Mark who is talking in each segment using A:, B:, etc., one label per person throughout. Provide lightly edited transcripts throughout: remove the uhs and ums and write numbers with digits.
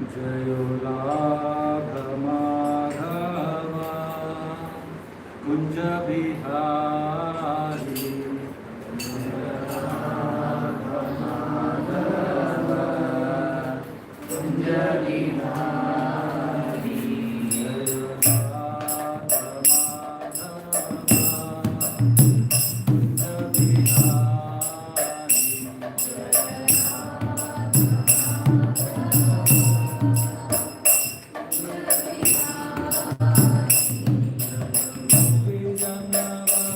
A: Jayo Radha Madhava Kunja Bihari Jayo Radha Madhava Kunja Bihari Jayo Radha Madhava Kunja Bihari Jaya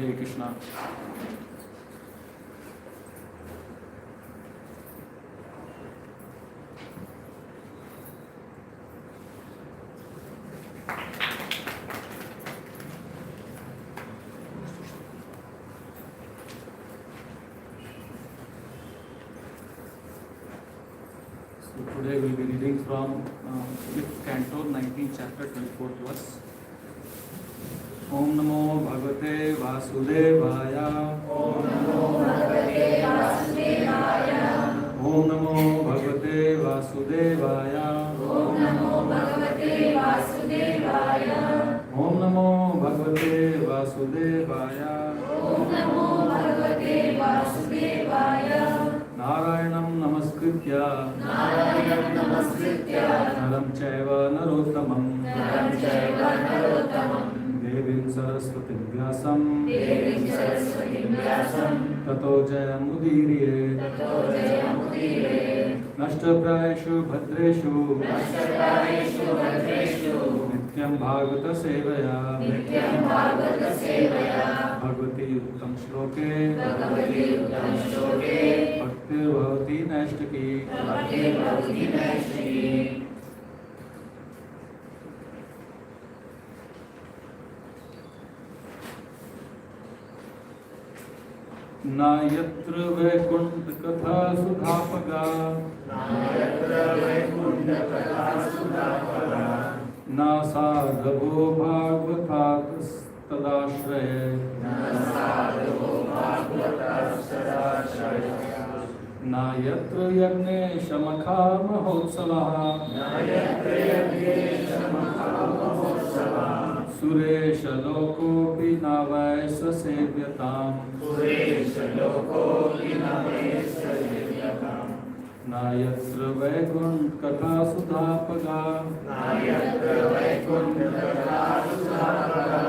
A: Hare Krishna. Today we will be reading from 5th canto, 19th chapter, 24th verse. Om Namo Bhagavate Vasudevaya.
B: Om Namo Bhagavate Vasudevaya.
A: Om Namo Bhagavate Vasudevaya.
B: Om Namo Bhagavate Vasudevaya.
A: Om Namo Bhagavate Vasudevaya.
B: Om Namo Bhagavate Vasudevaya.
A: Narayanam Namaskritya.
B: Narayanam Namaskritya.
A: Naram Chaiva Narottamam.
B: Naram Chaiva Narottamam.
A: Devim Saraswatim Vyasam.
B: Devim Saraswatim Vyasam.
A: Tato Jayamudiriye.
B: Tato Jayamudire.
A: Nashtaprayeshu Bhadreshu.
B: Nashtaprayeshu Bhadreshu.
A: Nityam Bhagavata Sevaya.
B: Nityam Bhagavata Sevaya.
A: Bhagavati Uttam Shloke.
B: Bhagavati Uttam Shloke.
A: Bhaktir Bhavati Naishtaki.
B: Bhakti Bhavati Naishtaki.
A: न यत्र वैकुंठ कथा सुधापगा.
B: नायत्र वैकुंठ कथा सुधापगा.
A: न साधवो भागवतास्तदाश्रये.
B: न साधवो भागवतास्तदाश्रये.
A: न यत्र यज्ञेशमखा महोत्सवः.
B: नायत्र यज्ञेशमहामहोत्सवः.
A: सुरेशलोकोऽपि न वै ससेव्यताम्.
B: सुरेशलोकोऽपि न वै ससेव्यताम्.
A: न यत्र वैकुण्ठकथा सुधापगा.
B: नायत्र वैकुंठ कथा सुधापगा.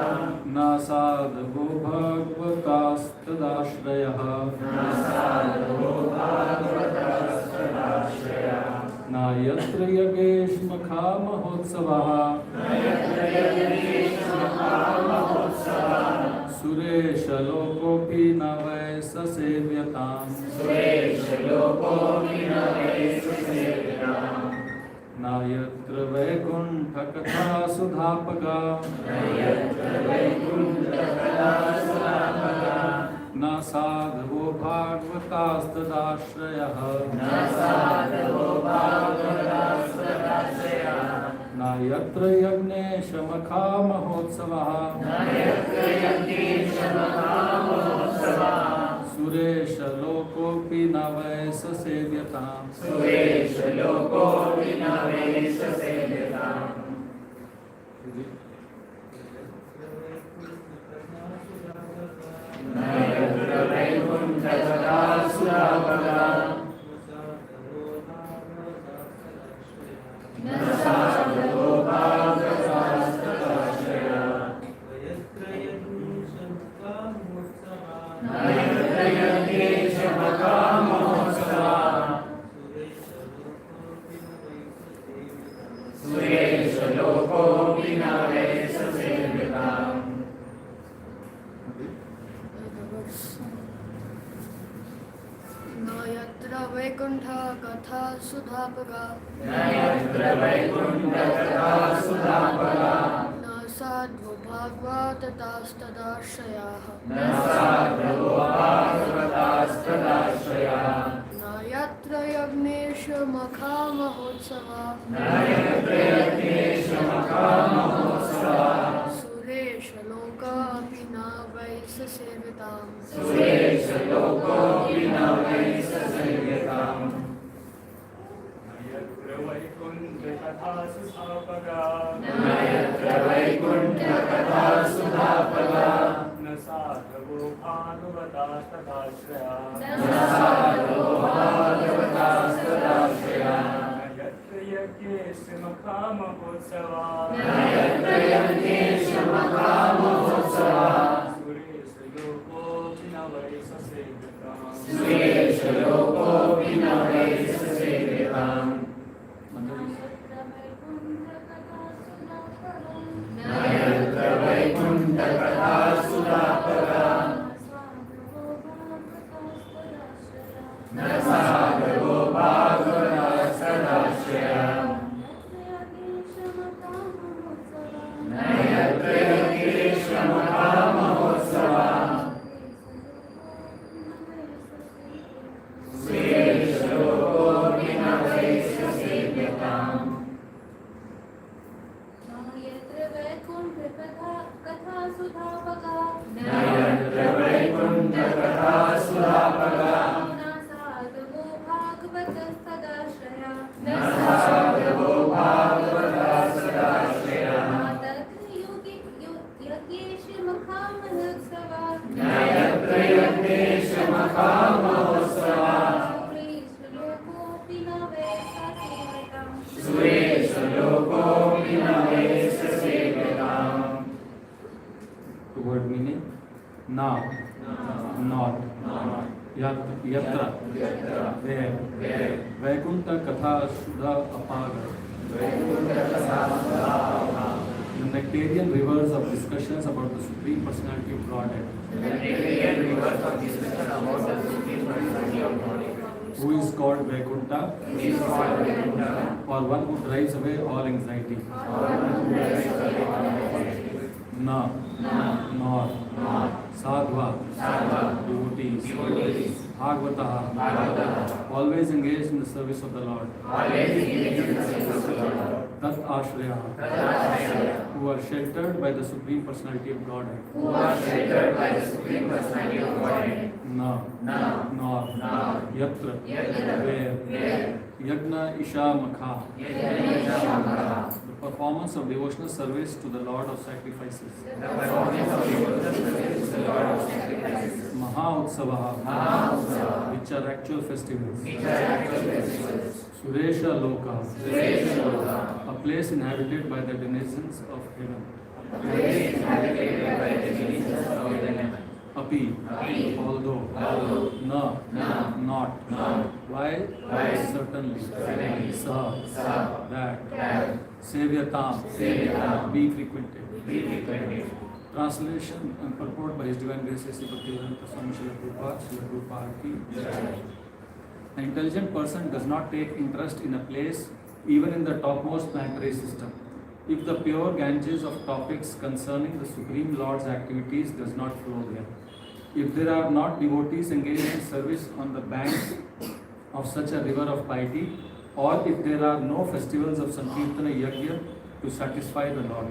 A: न साधवो भगवतास्तदाश्रयः.
B: न साधवो भागवतास्तदाश्रयः.
A: न यत्र यज्ञेशमखा महोत्सवः.
B: नायत्र यज्ञेशमहामहोत्सवः.
A: सुरेशलोकोऽपि न वै ससेव्यताम्.
B: सुरेशलोकोऽपि न वै ससेव्यताम्.
A: न यत्र वैकुण्ठकथा सुधापगा.
B: नायत्र वैकुंठ कथा सुधापगा.
A: न साधवो भागवतास्तदाश्रयः.
B: न साधवो भागवतास्तदाश्रयः.
A: न यत्र यज्ञेशमखा महोत्सवः.
B: नायत्र यज्ञेशमहामहोत्सवः.
A: सुरेशलोकोऽपि न वै ससेव्यताम्.
B: सुरेशलोकोऽपि न वै ससेव्यताम्. नायत्र वैकुंठ कथा सुधापगा. न साधवो भागवतास्तदाश्रयः. नायत्र यज्ञेशमहामहोत्सवः. सुरेशलोकोऽपि न वै ससेव्यताम्.
C: न यत्र वैकुंठ कथा सुधापगा.
B: नायत्र वैकुंठ कथा सुधापगा.
C: न साधवो भागवतास्तदाश्रयाः.
B: न साधवो भागवतास्तदाश्रयः.
C: न यत्र यज्ञेशमखा महोत्सवः.
B: नायत्र यज्ञेशमहामहोत्सवः.
C: सुरेशलोकोऽपि न वै ससेव्यताम्.
B: सुरेशलोकोऽपि न वै ससेव्यताम्.
D: नायत्र वैकुंठ कथा सुधापगा.
B: नायत्र वैकुंठ कथा सुधापगा.
D: न साधवो भागवतास्तदाश्रयः.
B: न साधवो भागवतास्तदाश्रयः.
D: यत्र यज्ञेशमखा महोत्सवः.
B: नायत्र यज्ञेशमहामहोत्सवः.
D: सुरेशलोकोऽपि न वै ससेव्यताम्.
B: सुरेशलोकोऽपि न वै ससेव्यताम्. नायत्र वैकुंठ कथा सुधापगा. भागवतस्तदाश्रया
C: न
B: साधवो भागवता सदाश्रया यज्ञेश मखामहोत्सवा
C: यत्र यज्ञेश मखामहोत्सवा
B: श्लोकोऽपि न वैसासेवताम्
C: सुरेषु लोकोऽपि न वेशसेव्यताम्.
A: The word meaning now, not, yatra, where, Vaikuntha Katha Sudha Apaga. The nectarian rivers of discussions about the Supreme Personality of Godhead, who is called Vaikuntha, or one who drives away all anxiety. Na, nor, sadhva, devotees, bhagavataha, always engaged in the service of the Lord. Tat ashrayaha, who are sheltered by the Supreme Personality of Godhead. Na, nor, yatra, where, yagna isha makha, the performance of devotional service to the Lord of sacrifices. Maha Utsavaha, which are actual festivals. Suresha Loka, a place inhabited by the denizens of heaven. Api, although, na, not, why, certainly, sa, that, sevyatam, be frequented. Translation and purport by His Divine Grace A.C. Bhaktivedanta Swami Srila Prabhupada ki jai. An intelligent person does not take interest in a place, even in the topmost planetary system, if the pure Ganges of topics concerning the Supreme Lord's activities does not flow there. If there are not devotees engaged in service on the banks of such a river of piety, or if there are no festivals of Sankirtana Yajna to satisfy the Lord,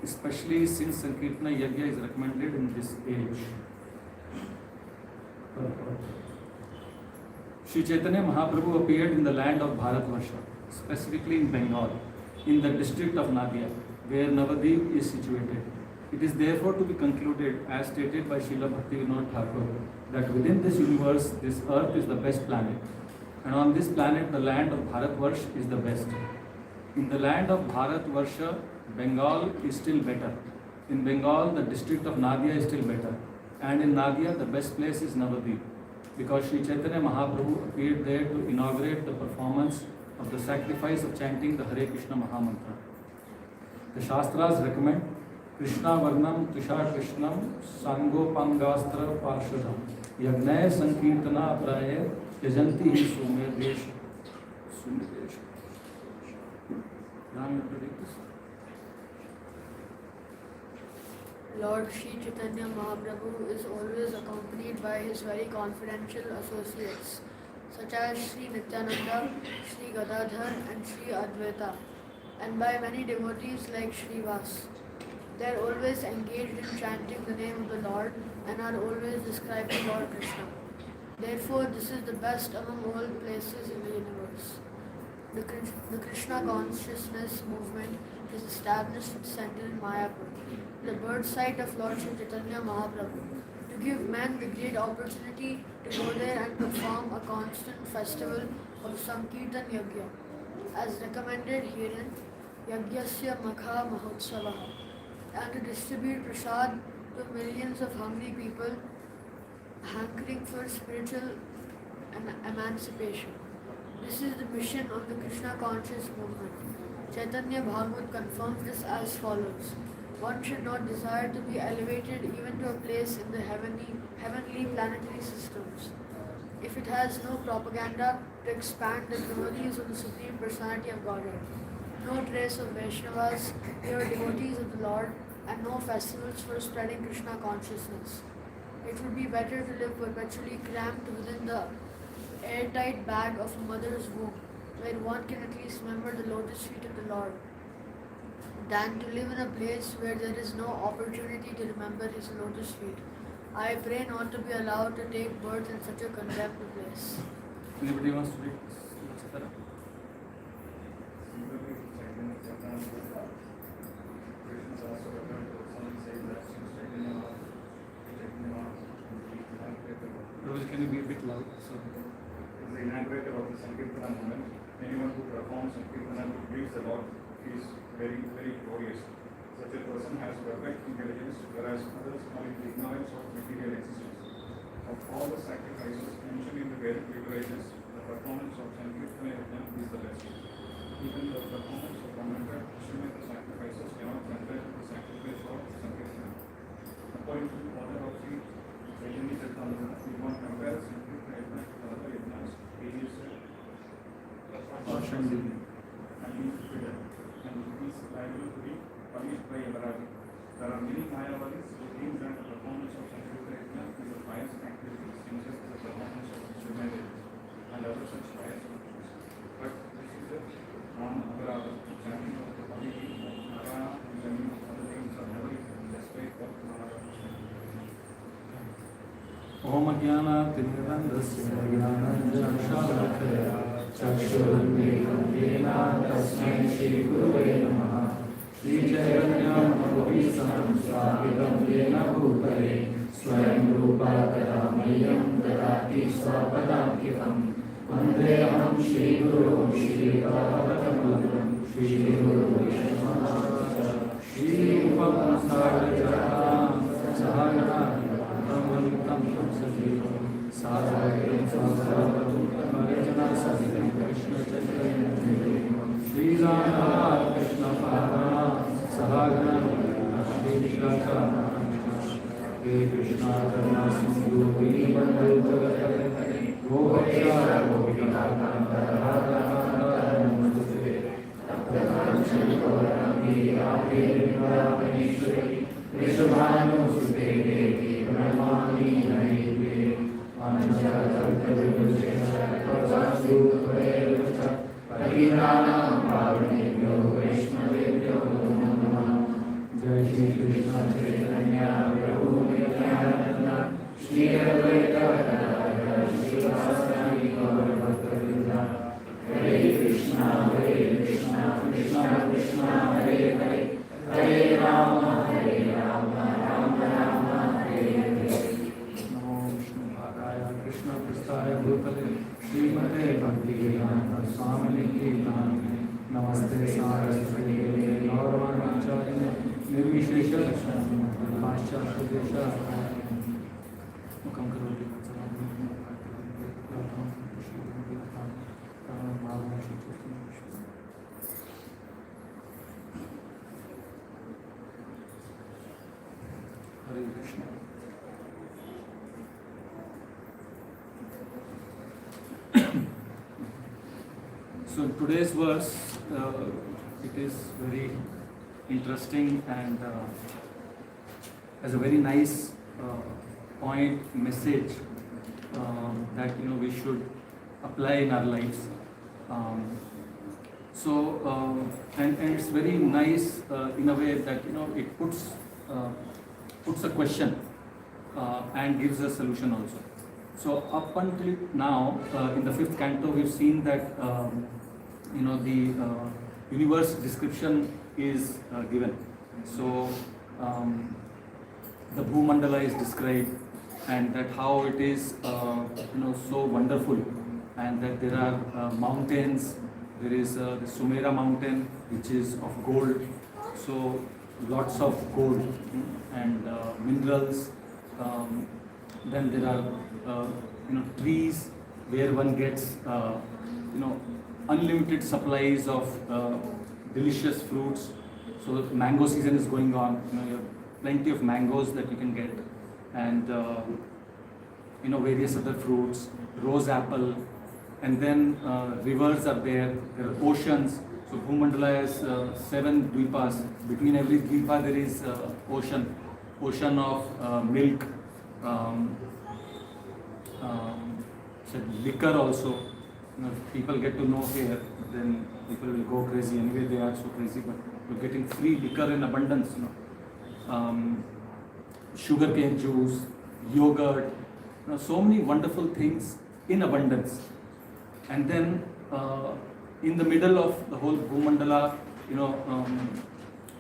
A: especially since Sankirtana Yajna is recommended in this age. Sri Chaitanya Mahaprabhu appeared in the land of Bharatvarsha, specifically in Bengal, in the district of Nadia, where Navadvip is situated. It is therefore to be concluded, as stated by Srila Bhaktivinoda Thakur, that within this universe, this earth is the best planet, and on this planet, the land of Bharatvarsha is the best. In the land of Bharatvarsha, Bengal is still better. In Bengal, the district of Nadia is still better. And in Nadia, the best place is Navadvip, because Sri Chaitanya Mahaprabhu appeared there to inaugurate the performance of the sacrifice of chanting the Hare Krishna Mahamantra. The Shastras recommend Krishna Varnam Tushar Krishnam Sangopangastra Parshadam Yagnaya Sankirtana Praye Yajanti Hi Sumedesh. Ram, you predict this?
C: Lord Sri Chaitanya Mahaprabhu is always accompanied by his very confidential associates, such as Sri Nityananda, Sri Gadadhar and Sri Advaita, and by many devotees like Sri Vas. They are always engaged in chanting the name of the Lord and are always describing Lord Krishna. Therefore, this is the best among all places in the universe. The Krishna consciousness movement is established at the center in Mayapur, the birth site of Lord Sri Chaitanya Mahaprabhu, to give men the great opportunity to go there and perform a constant festival of Sankirtan Yajna, as recommended herein, Yajnasya Makha Mahotsavaha, and to distribute prasad to millions of hungry people hankering for spiritual emancipation. This is the mission of the Krishna conscious movement. Chaitanya Bhagavat confirms this as follows. One should not desire to be elevated even to a place in the heavenly planetary systems, if it has no propaganda to expand the glories of the Supreme Personality of Godhead, no trace of Vaishnavas, pure devotees of the Lord, and no festivals for spreading Krishna consciousness. It would be better to live perpetually cramped within the airtight bag of a mother's womb, where one can at least remember the lotus feet of the Lord, than to live in a place where there is no opportunity to remember his lotus feet. I pray not to be allowed to take birth in such a condemned place.
A: Anybody wants to read this? చెప్తారా?
E: Similarly, Chaitanya Chaitanya Krishna also referred to some say that since Chaitanya
A: Prabhu, can you be a bit loud? So,
E: is the inaugurator of the Sankirtana movement, anyone who performs Sankirtana who gives the Lord is very, very glorious. Such a person has perfect intelligence, whereas others are in ignorance of material existence. Of all the sacrifices mentioned in the Vedic literatures, the performance of Sankirtana is the best. Even the performance of 100 instrumental sacrifices cannot compare to the sacrifice of Sankirtana. According to the order of Sri Chaitanya Chaitanya, if one compares Sankirtana to other yajnas, it is
A: Bhashan Dini.
E: and it is liable to be punished by Yamaraj. There are many Mayavadis who think that the performance of Sankirtana is a pious activity, since it is the performance of Srimad and other such pious activities. But this is a non-Aparada, chanting of the body, Narayana, and the name of other things are never despite of Narayana.
A: ओम ज्ञानातिमिरन्धस्य ज्ञानाञ्जनशलाकया चक्षुरुन्मीलितं येन तस्मै श्रीगुरवे नमः। श्रीचैतन्यमनोभि सहं स्थापितं येन भूतले स्वयं रूपा कदा मह्यं ददाति स्वपदान्तिकं। वन्देऽहं श्रीगुरुं श्रीपादकमलं श्रीगुरुवैष्णवं श्रीरूपं साग्रजातं सहगणा ब्रह्मनितं सजीवं सारायं संसारं परिजना सहितं कृष्णचैतन्यदेवं श्रीराधा कृष्णपादां सहगणं श्रीविशाखान्वितं हे कृष्णा करुणा सिन्धु दीनबन्धु जगत्पते गोपेश्वर गोपिकान्त राधा नमोस्तुते तप्तकाञ्चन गौराङ्गी राधे वृन्दावनेश्वरी वृषभानुसुते देवी प्रणमामि हरिवे परिणामं पावनेभ्यो वैष्णवेभ्यो नमो नमः। जय श्री कृष्ण चैतन्य प्रभु नित्यानंद श्री अद्वैत गदाधर श्रीवासादि गौर भक्तवृंद। हरे कृष्णा कृष्णा कृष्णा हरे हरे हरे राम राम राम हरे हरे। नमो विष्णुपादाय कृष्णपृष्ठाय भूतले श्रीमते भक्तिवेदान्त स्वामिने नामिने नमस्ते सारस्वती देवे गौरवाचार्य निर्विशेष लक्ष्मण पाश्चात्यदेशाचार्य मुखं करोति हरे Krishna. So today's verse, it is very interesting and has a very nice point message that we should apply in our lives. And it's very nice in a way that it puts a question and gives a solution also. So up until now, in the 5th canto, we've seen that the universe description is given. So the Bhumandala is described, and that how it is so wonderful, and that there are mountains. There is the Sumera mountain, which is of gold. So lots of gold and minerals. Then there are trees where one gets unlimited supplies of delicious fruits. So the mango season is going on. You have plenty of mangoes that you can get, and various other fruits, rose apple, and then rivers are there. There are oceans. So Bhumandala has 7 dvipas. Between every dvipa there is ocean of milk. Liquor also. If people get to know here, then people will go crazy. Anyway, they are so crazy, but you're getting free liquor in abundance. Sugarcane juice, yogurt, so many wonderful things in abundance. And then in the middle of the whole Bhumandala,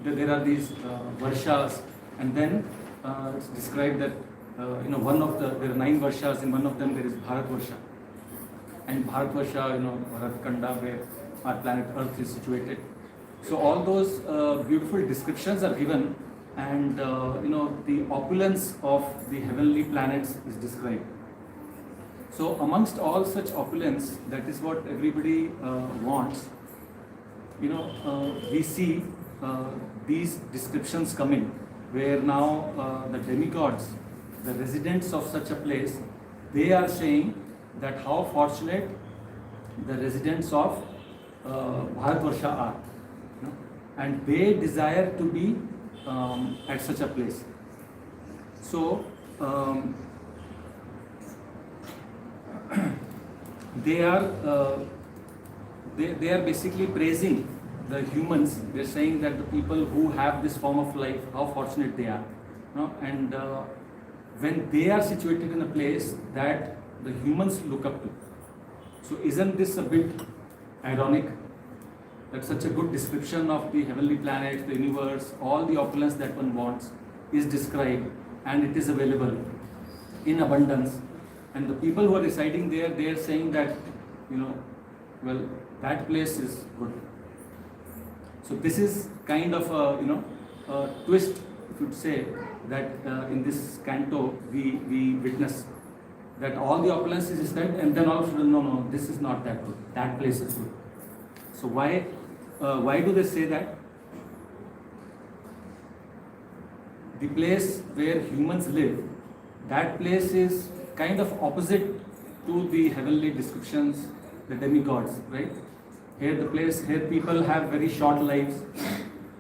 A: there are these varshas, and then it's described that there are 9 varshas. In one of them there is Bharat Varsha, and Bharat Varsha, Bharat Kanda, where our planet Earth is situated. So all those beautiful descriptions are given, and the opulence of the heavenly planets is described. So amongst all such opulence, that is what everybody wants. We see these descriptions coming, where now the demigods, the residents of such a place, they are saying that how fortunate the residents of Bharatvarsha are, and they desire to be at such a place. So they are basically praising the humans. They're saying that the people who have this form of life, how fortunate they are, and when they are situated in a place that the humans look up to. So isn't this a bit ironic that such a good description of the heavenly planets, the universe, all the opulence that one wants is described, and it is available in abundance, and the people who are residing there, they are saying that well, that place is good. So this is kind of a twist, if you'd say, that in this canto we witness, that all the opulence is said, and then all of a sudden, no, this is not that good, that place is good. So why do they say that? The place where humans live, that place is kind of opposite to the heavenly descriptions, the demigods, right? Here people have very short lives,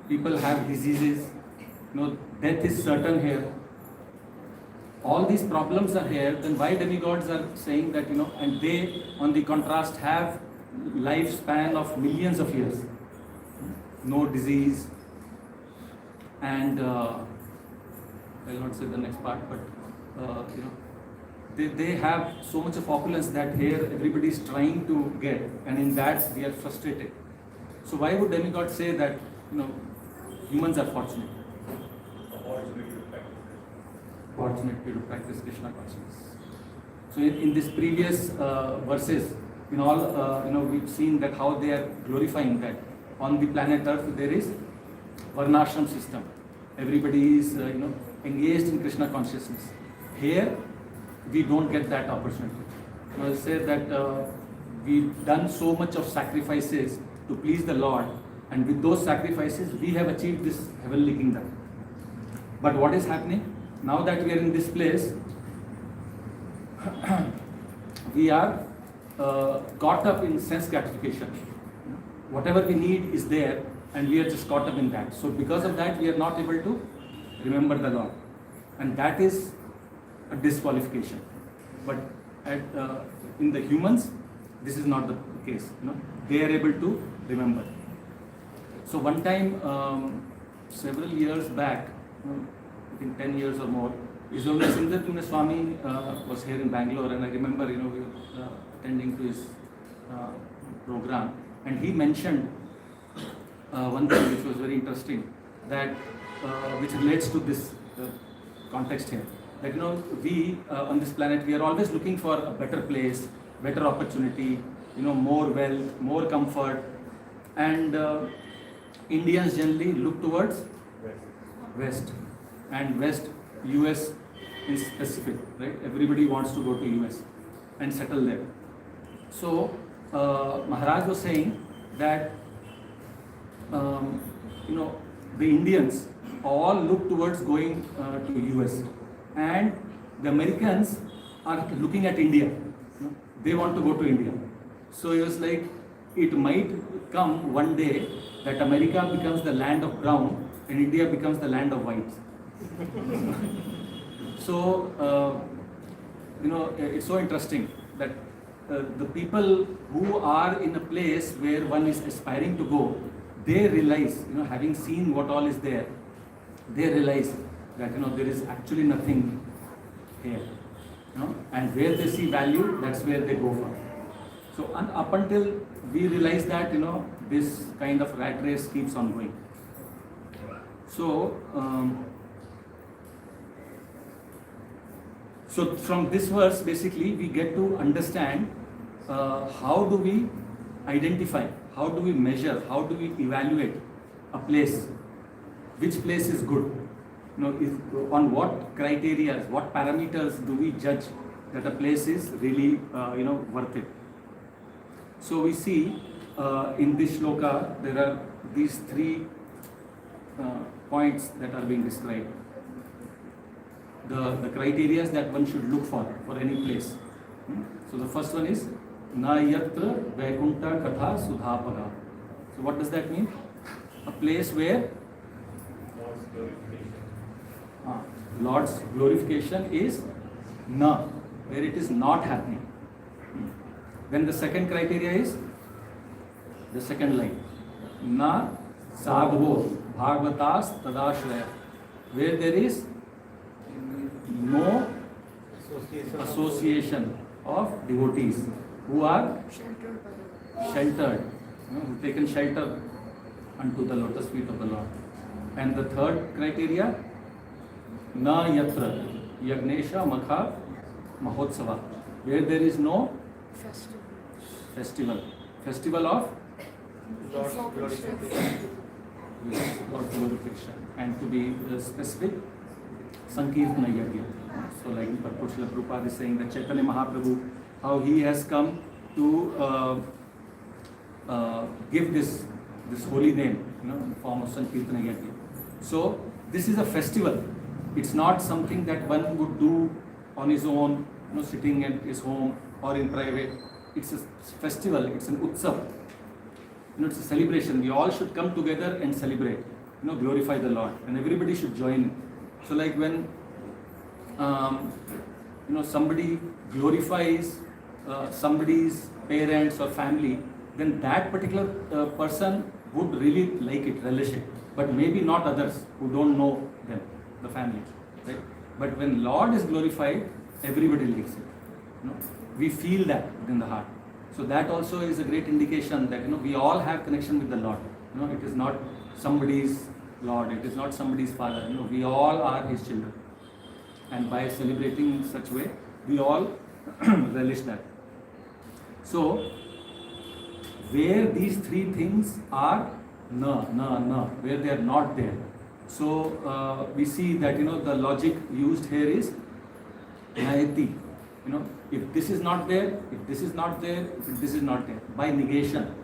A: people have diseases, death is certain here. All these problems are here, then why demigods are saying that, and they, on the contrast, have lifespan of millions of years, no disease, and I'll not say the next part, but they have so much of opulence that here everybody is trying to get, and in that we are frustrated. So why would demigods say that humans are fortunate? Opportunity to practice Krishna consciousness. So in this previous verses, we've seen that how they are glorifying that on the planet Earth there is varnashram system. Everybody is engaged in Krishna consciousness. Here we don't get that opportunity. I say that we've done so much of sacrifices to please the Lord, and with those sacrifices we have achieved this heavenly kingdom. But what is happening? Now that we are in this place, we are caught up in sense gratification. Whatever we need is there, and we are just caught up in that. So because of that, we are not able to remember the Lord, and that is a disqualification. But in the humans, this is not the case. They are able to remember. So one time, several years back, I think 10 years or more, His Holiness Indrajumna Swami was here in Bangalore, and I remember, we were attending to his program, and he mentioned one thing which was very interesting, that which relates to this context here. That we on this planet, we are always looking for a better place, better opportunity, more wealth, more comfort, and Indians generally look towards West. And West, US in specific, right? Everybody wants to go to US and settle there. So Maharaj was saying that the Indians all look towards going to US, and the Americans are looking at India. They want to go to India. So he was like, it might come one day that America becomes the land of brown and India becomes the land of whites. So, it's so interesting that the people who are in a place where one is aspiring to go, they realize, having seen what all is there, they realize that, there is actually nothing here. And where they see value, that's where they go for. So up until we realize that this kind of rat race keeps on going. So so from this verse basically we get to understand how do we identify, how do we measure, how do we evaluate a place, which place is good, on what criteria, what parameters do we judge that a place is really worth it. So we see in this shloka there are these three points that are being described. The criteria that one should look for any place. So the first one is na yatra Vaikuntha katha sudhapaga. So what does that mean? A place where Lord's glorification is na, where it is not happening. Then the second criteria is the second line, na sagvo bhagavatas tadashraya, where there is no association of devotees who are sheltered, who taken shelter unto the lotus feet of the Lord. And the third criteria, na yatra yagnesha makha mahotsava, where there is no festival of
D: Lord's glorification.
A: Lord's glorification, and to be specific, Sankirtana Yajna. So like Purport Srila Prabhupada is saying that Chaitanya Mahaprabhu, how he has come to give this holy name, in the form of Sankirtana Yajna. So this is a festival. It's not something that one would do on his own, sitting at his home or in private. It's a festival. It's an utsav. It's a celebration. We all should come together and celebrate. Glorify the Lord, and everybody should join in. So like when somebody glorifies somebody's parents or family, then that particular person would really like it, relish it. But maybe not others who don't know them, the family, right? But when Lord is glorified, everybody likes it. We feel that within the heart. So that also is a great indication that we all have connection with the Lord. It is not somebody's Lord, it is not somebody's father. We all are His children. And by celebrating in such way, we all relish that. So where these three things are na, where they are not there. So we see that the logic used here is nayati. If this is not there, if this is not there, if this is not there, by negation.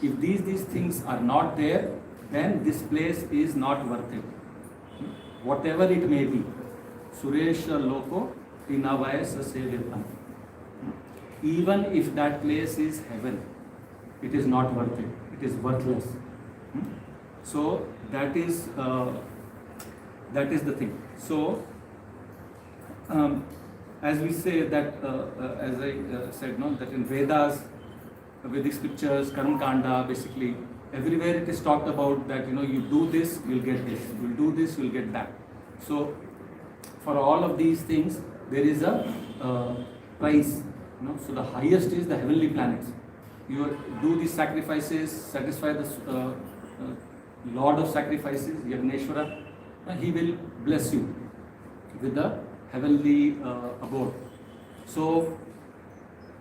A: If these things are not there, then this place is not worth it. Whatever it may be. Suresha loko inavayasa sevyam. Even if that place is heaven, it is not worth it. It is worthless. So that is the thing. So as we say that, as I said, that in Vedas, Vedic scriptures, Karma Kanda, basically everywhere it is talked about that you do this, you'll get this. You'll do this, you'll get that. So for all of these things, there is a price. So the highest is the heavenly planets. You do these sacrifices, satisfy the Lord of sacrifices, Yagneshwara, He will bless you with the heavenly abode. So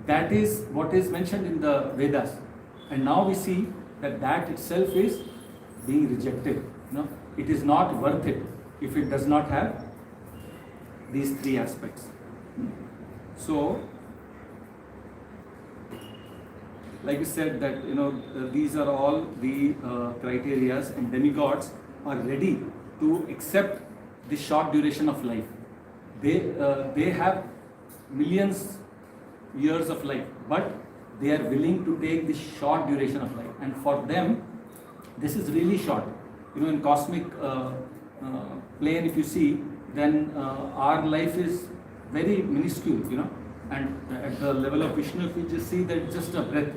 A: that is what is mentioned in the Vedas. And now we see that itself is being rejected. It is not worth it if it does not have these three aspects. So like we said that these are all the criterias, and demigods are ready to accept the short duration of life. They have millions years of life, but they are willing to take this short duration of life, and for them this is really short. In cosmic plane, if you see, then our life is very minuscule, and at the level of Vishnu, if you just see that it's just a breath.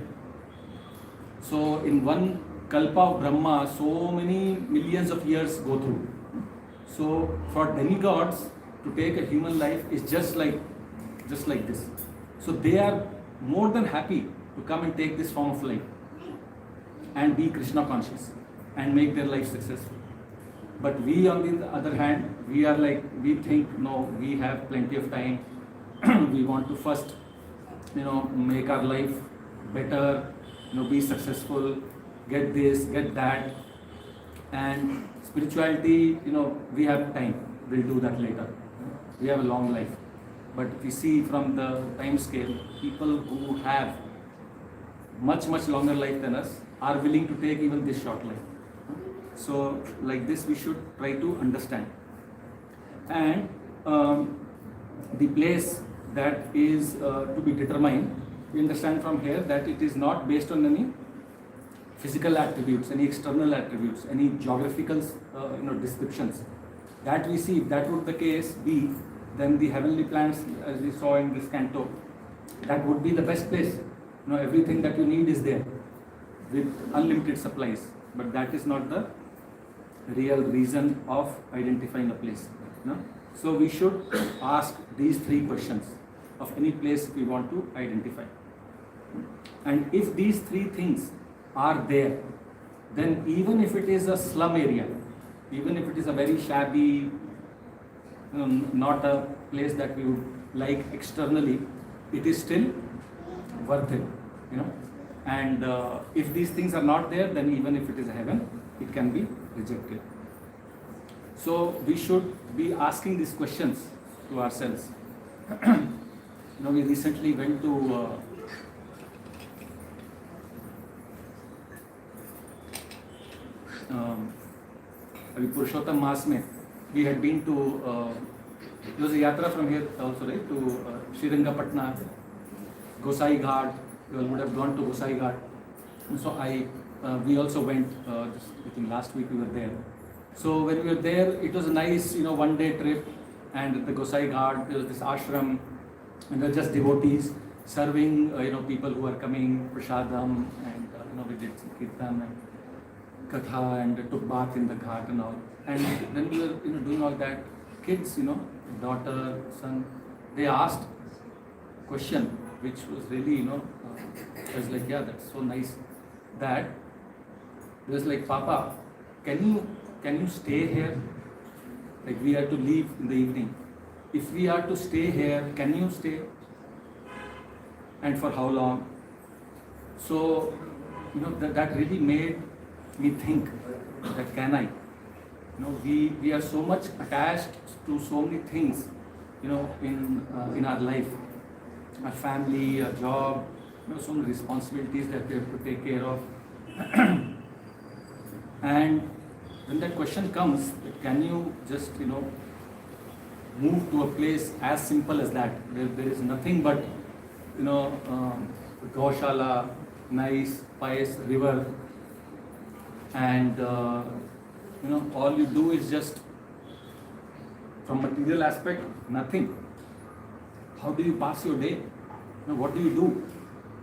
A: So in one kalpa of Brahma, so many millions of years go through. So for demigods to take a human life is just like this. So they are more than happy to come and take this form of life. and be Krishna conscious and make their life successful. But we, on the other hand, we are like, we think, no, we have plenty of time. We want to first, make our life better, be successful, get this, get that. And spirituality, we have time. We'll do that later. We have a long life. But if you see from the time scale, people who have much, much longer life than us are willing to take even this short life. So like this we should try to understand. And the place that is to be determined, we understand from here that it is not based on any physical attributes, any external attributes, any geographical descriptions. That we see, if that would the case be, then the heavenly planets, as we saw in this canto, that would be the best place. Everything that you need is there with unlimited supplies. But that is not the real reason of identifying a place. So we should ask these three questions of any place we want to identify. And if these three things are there, then even if it is a slum area, even if it is a very shabby, not a place that we would like externally, it is still worth it. And if these things are not there, then even if it is a heaven, it can be rejected. So we should be asking these questions to ourselves. We recently went to अभी पुरुषोत्तम मास में we had been to there was a yatra from here also, right, to Srirangapatna, Gosai Ghat. You all would have gone to Gosai Ghat. So we also went, I think last week we were there. So when we were there, it was a nice, one-day trip. And at the Gosai Ghat, there was this ashram, and there were just devotees serving, people who are coming, prasadam, and we did some kirtan and katha, and took bath in the ghat and all. And then we were, doing all that. Kids, daughter, son, they asked question, which was really, I was like, yeah, that's so nice. That it was like, Papa, can you stay here? Like we are to leave in the evening. If we are to stay here, can you stay? And for how long? So, that really made me think that can I? We are so much attached to so many things, in our life, our family, our job, so many responsibilities that we have to take care of. And when that question comes, can you just, move to a place as simple as that? There is nothing but, Gaushala, nice, pious river, and, all you do is just, from material aspect, nothing. How do you pass your day? What do you do?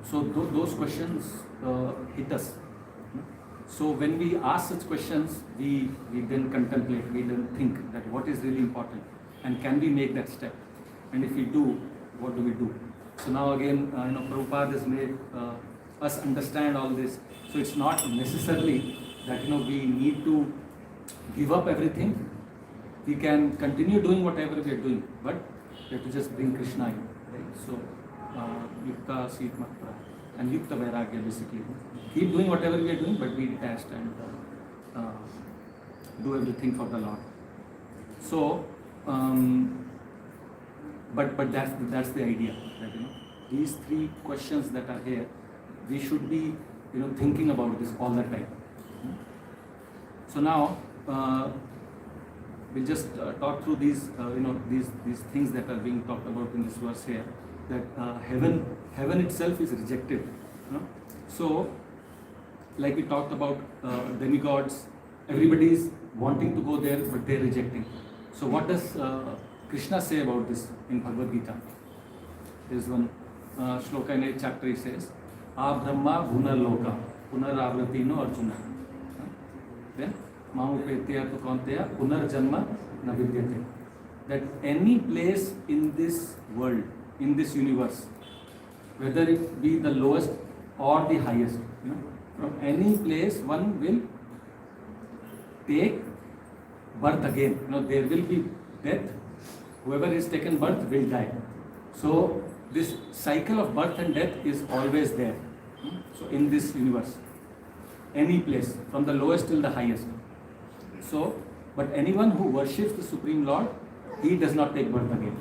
A: So those questions hit us. So when we ask such questions, we then contemplate, we then think that what is really important, and can we make that step? And if we do, what do we do? So now again, Prabhupada has made us understand all this. So it's not necessarily that we need to give up everything. We can continue doing whatever we are doing, but we have to just bring Krishna in, right? So Yukta Seet Matra and Yukta Vairagya, basically. Keep doing whatever we are doing, but be detached and do everything for the Lord. So, but that's the idea. That, these three questions that are here, we should be thinking about this all the time. So now we'll just talk through these these things that are being talked about in this verse here. That heaven itself is rejected. So, like we talked about demigods, everybody is wanting to go there, but they're rejecting. So what does Krishna say about this in Bhagavad Gita? There's one shloka in 8th chapter. He says, "A Brahma Bhunar Loka Punaravrtino Arjuna." Then Mahupetya tu Kaunteya Punar Janma Na Vidyate. That any place in this world, in this universe, whether it be the lowest or the highest, from any place one will take birth again. There will be death. Whoever is taken birth will die. So this cycle of birth and death is always there. So in this universe, any place, from the lowest till the highest. So, but anyone who worships the Supreme Lord, he does not take birth again.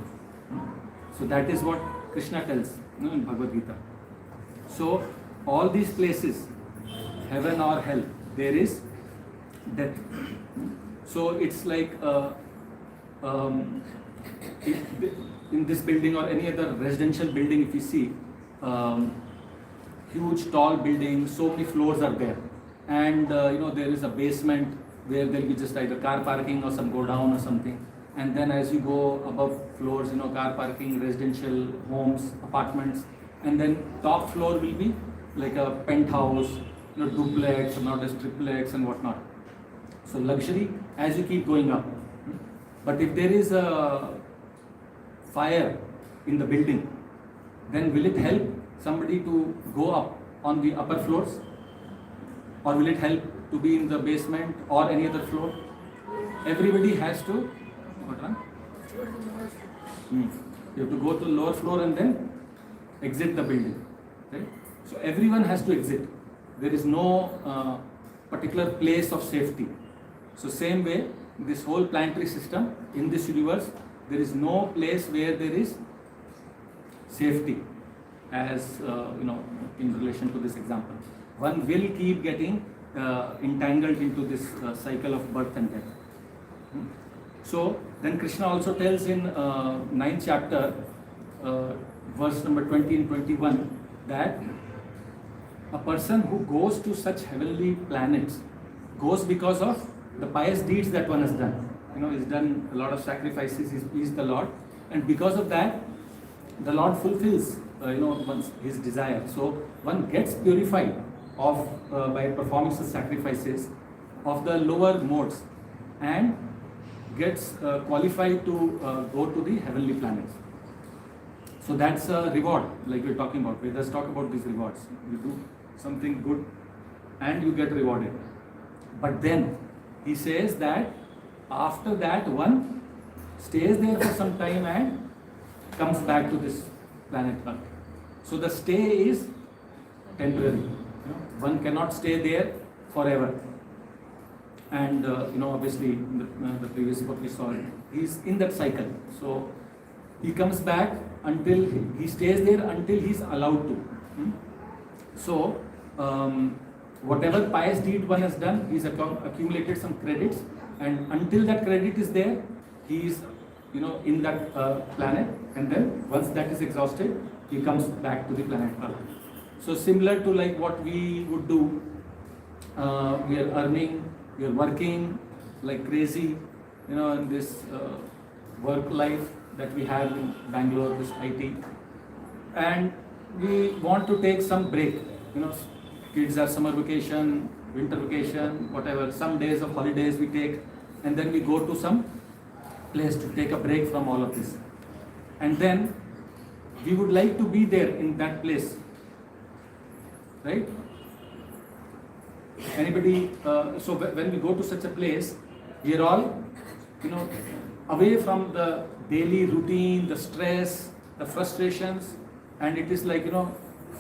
A: So that is what Krishna tells in Bhagavad Gita. So all these places, heaven or hell, there is death. So it's like in this building or any other residential building, if you see, huge tall building, so many floors are there, and there is a basement where there will be just either car parking or some go down or something, and then as you go above floors, car parking, residential homes, apartments, and then top floor will be like a penthouse, duplex, or not as triplex and whatnot. So luxury as you keep going up. But if there is a fire in the building, then will it help somebody to go up on the upper floors? Or will it help to be in the basement or any other floor? Everybody has to, you have to go to the lower floor and then exit the building. Right? So everyone has to exit. There is no particular place of safety. So same way, this whole planetary system in this universe, there is no place where there is safety, as in relation to this example. One will keep getting entangled into this cycle of birth and death. So then Krishna also tells in 9th chapter, verse number 20 and 21, that a person who goes to such heavenly planets goes because of the pious deeds that one has done. He's done a lot of sacrifices, he's pleased the Lord, and because of that, the Lord fulfills his desire. So one gets purified by performing such sacrifices of the lower modes and gets qualified to go to the heavenly planets. So that's a reward, like we're talking about. Vedas talk about these rewards. You do something good and you get rewarded. But then he says that after that one stays there for some time and comes back to this planet Earth. So the stay is temporary. One cannot stay there forever. And obviously the previous book we saw, he's in that cycle. So he comes back until he stays there until he's allowed to. So whatever pious deed one has done, he's accumulated some credits, and until that credit is there, he is in that planet, and then once that is exhausted, he comes back to the planet Earth. So similar to like what we would do, we are earning, we are working like crazy, in this work life that we have in Bangalore, this IT, and we want to take some break. Kids are summer vacation, winter vacation, whatever, some days of holidays we take, and then we go to some place to take a break from all of this. And then we would like to be there in that place, right? Anybody, so when we go to such a place, we are all, away from the daily routine, the stress, the frustrations, and it is like,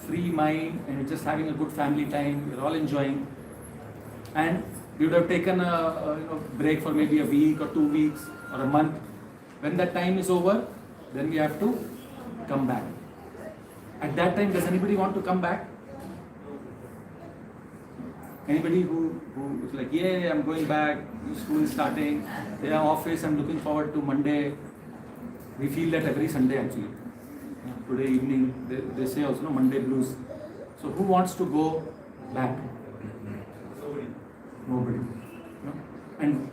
A: free mind, and just having a good family time, we're all enjoying. And we would have taken a break for maybe a week or 2 weeks or a month. When that time is over, then we have to come back. At that time, does anybody want to come back? Anybody who is like, yeah, I'm going back, school is starting, yeah, office, I'm looking forward to Monday. We feel that every Sunday actually. Today evening, they say also, Monday blues. So who wants to go back? Nobody. And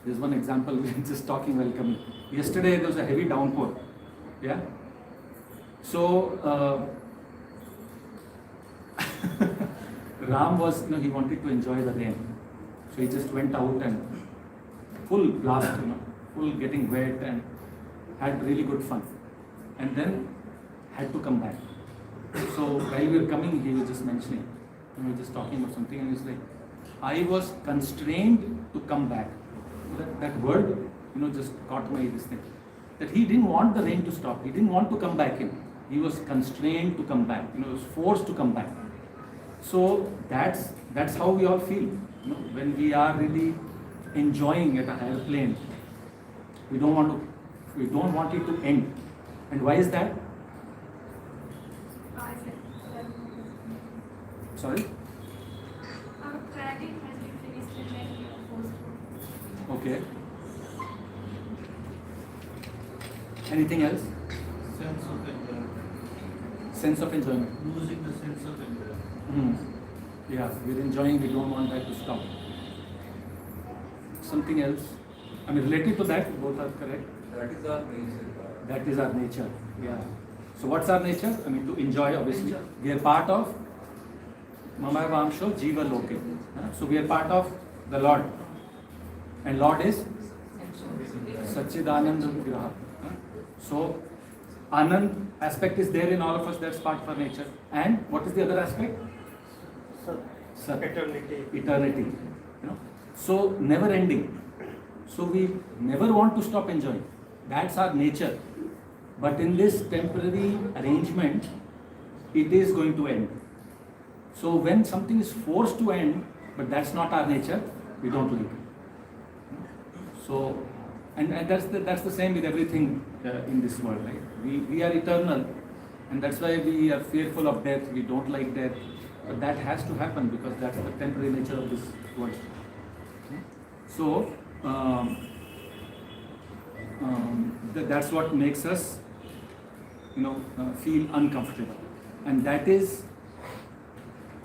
A: there's one example, we were just talking while coming. Yesterday there was a heavy downpour. Yeah. So Ram was, he wanted to enjoy the rain. So he just went out and full blast, full getting wet and had really good fun. And then had to come back. So while we were coming, he was just mentioning, we were just talking about something, and he's like, I was constrained to come back. That word, just caught my this thing. That he didn't want the rain to stop. He didn't want to come back in. He was constrained to come back. He was forced to come back. So that's how we all feel. When we are really enjoying at a higher plane, we don't want it to end. And why is that? Sorry?
B: Our credit has been finished and then we are forced to.
A: Okay. Anything else?
F: Sense of enjoyment.
A: Sense of enjoyment.
F: Losing the sense of enjoyment.
A: Yeah, we're enjoying, we don't want that to stop. Something else? I mean, related to that, both are correct.
F: That is our nature.
A: That is our nature. Yeah. So what's our nature? I mean, to enjoy, obviously. We are part of Mama Vamsho Jiva Loke. So we are part of the Lord. And Lord is Satchidananda Vigraha. So Anand aspect is there in all of us, that's part of our nature. And what is the other aspect? Sat. Eternity. So never ending. So we never want to stop enjoying. That's our nature. But in this temporary arrangement, it is going to end. So when something is forced to end, but that's not our nature, we don't like it. So, and that's the same with everything in this world, right? We are eternal, and that's why we are fearful of death. We don't like death, but that has to happen because that's the temporary nature of this world. So that's what makes us, feel uncomfortable, and that is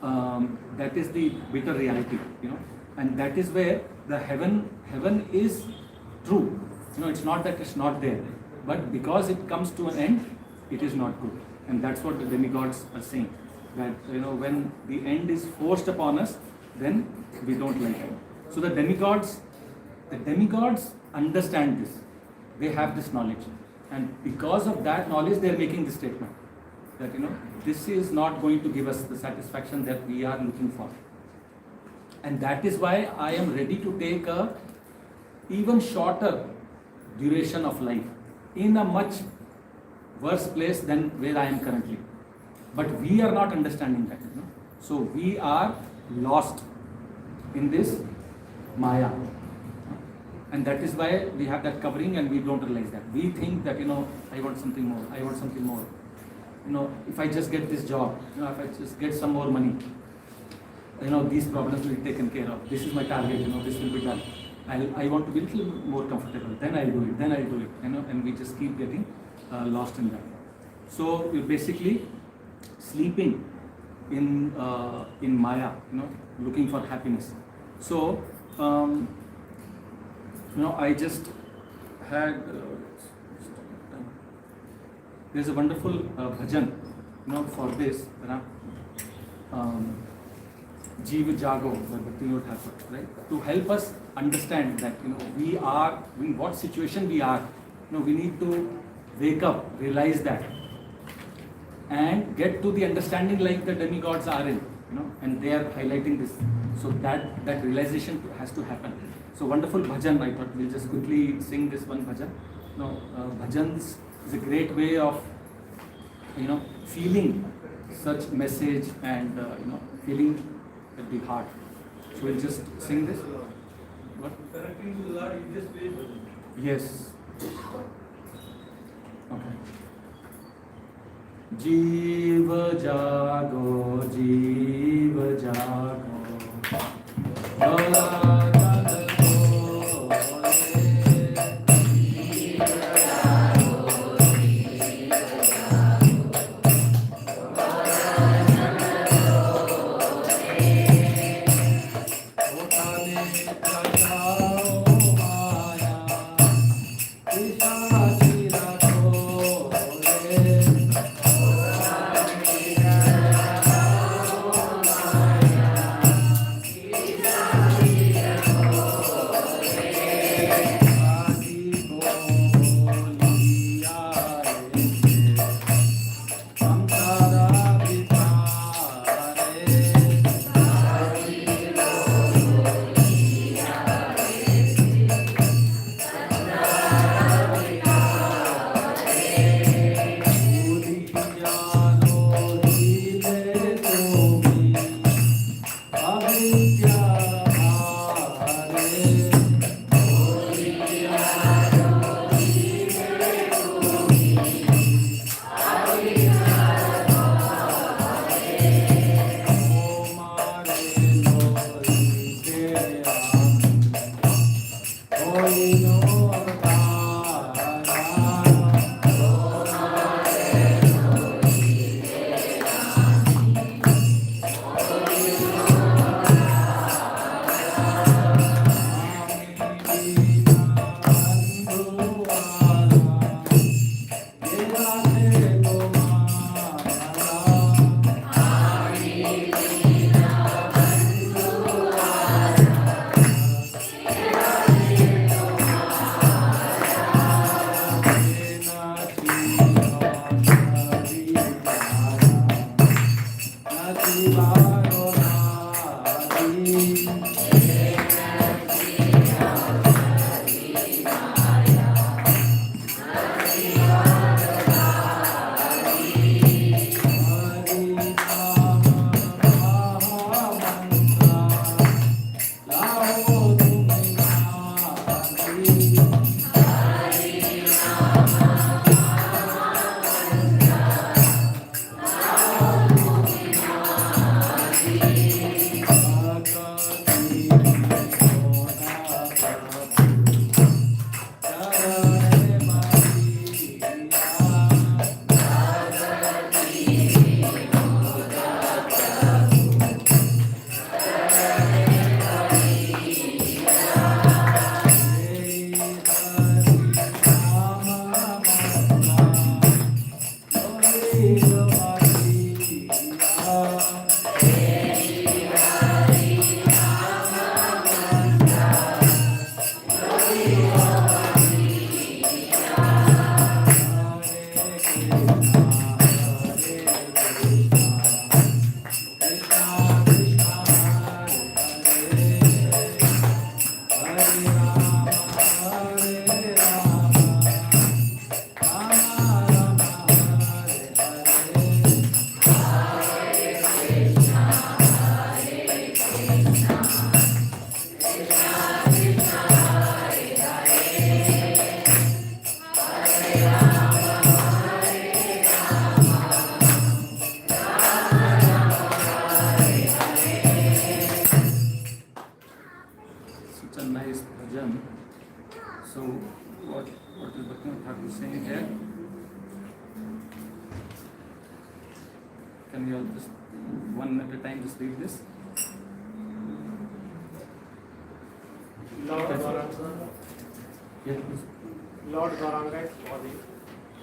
A: the bitter reality, and that is where the heaven is true. It's not that it's not there, but because it comes to an end, it is not good, and that's what the demigods are saying. That when the end is forced upon us, then we don't like it. So the demigods understand this. They have this knowledge, and because of that knowledge, they are making this statement that this is not going to give us the satisfaction that we are looking for, and that is why I am ready to take a even shorter duration of life in a much worse place than where I am currently. But we are not understanding that. So we are lost in this Maya. And that is why we have that covering and we don't realize that. We think that, I want something more, I want something more. If I just get this job, if I just get some more money, these problems will be taken care of. This is my target, this will be done. I want to be a little more comfortable, then I'll do it, and we just keep getting lost in that. So we're basically sleeping in Maya, looking for happiness. So, I just had, there's a wonderful bhajan, for this, Jiva Jago, right? To help us understand that, we are, in what situation we are, we need to wake up, realize that, and get to the understanding like the demigods are in, and they are highlighting this. So that realization has to happen. So wonderful bhajan, I thought we'll just quickly sing this one bhajan. Bhajans is a great way of, feeling such message and, feeling at the heart. So we'll just sing this. What?
F: Connecting to the Lord, you just play bhajan.
A: Yes. Okay. जीव जागो Such a nice bhajan. So, what is Bhaktivinoda Thakur saying here? Can we all just one at a time just read this?
D: Lord
A: That's it.
D: Gauranga,
A: Yeah, please.
D: Lord Gauranga is body.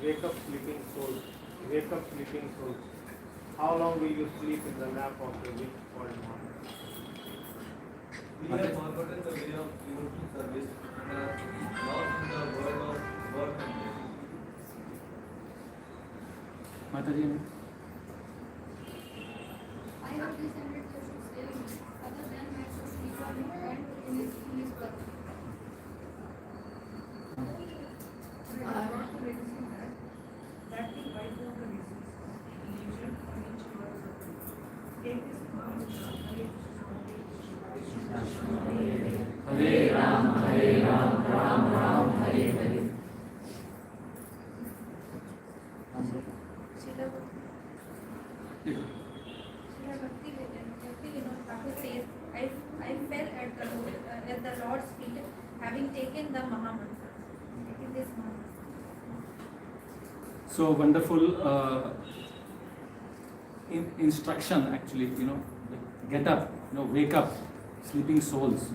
D: Wake up, sleeping soul. Wake up, sleeping soul. How long will you sleep in the lap of the weak called mind?
F: We have forgotten the way of devotional service and are lost in the world of work and play.
A: Mataji,
B: I have descended to still other than Master Sri Rama and in his birth. I want to mention that the wife of the reasons, illusion on each word of it. Take this knowledge,
A: Hare Ram, Ram Ram, Hare Hare.
B: I fell at the Lord's feet, having taken the Mahamantra. Taking this Mahamantra.
A: So wonderful instruction actually, get up, wake up, sleeping souls,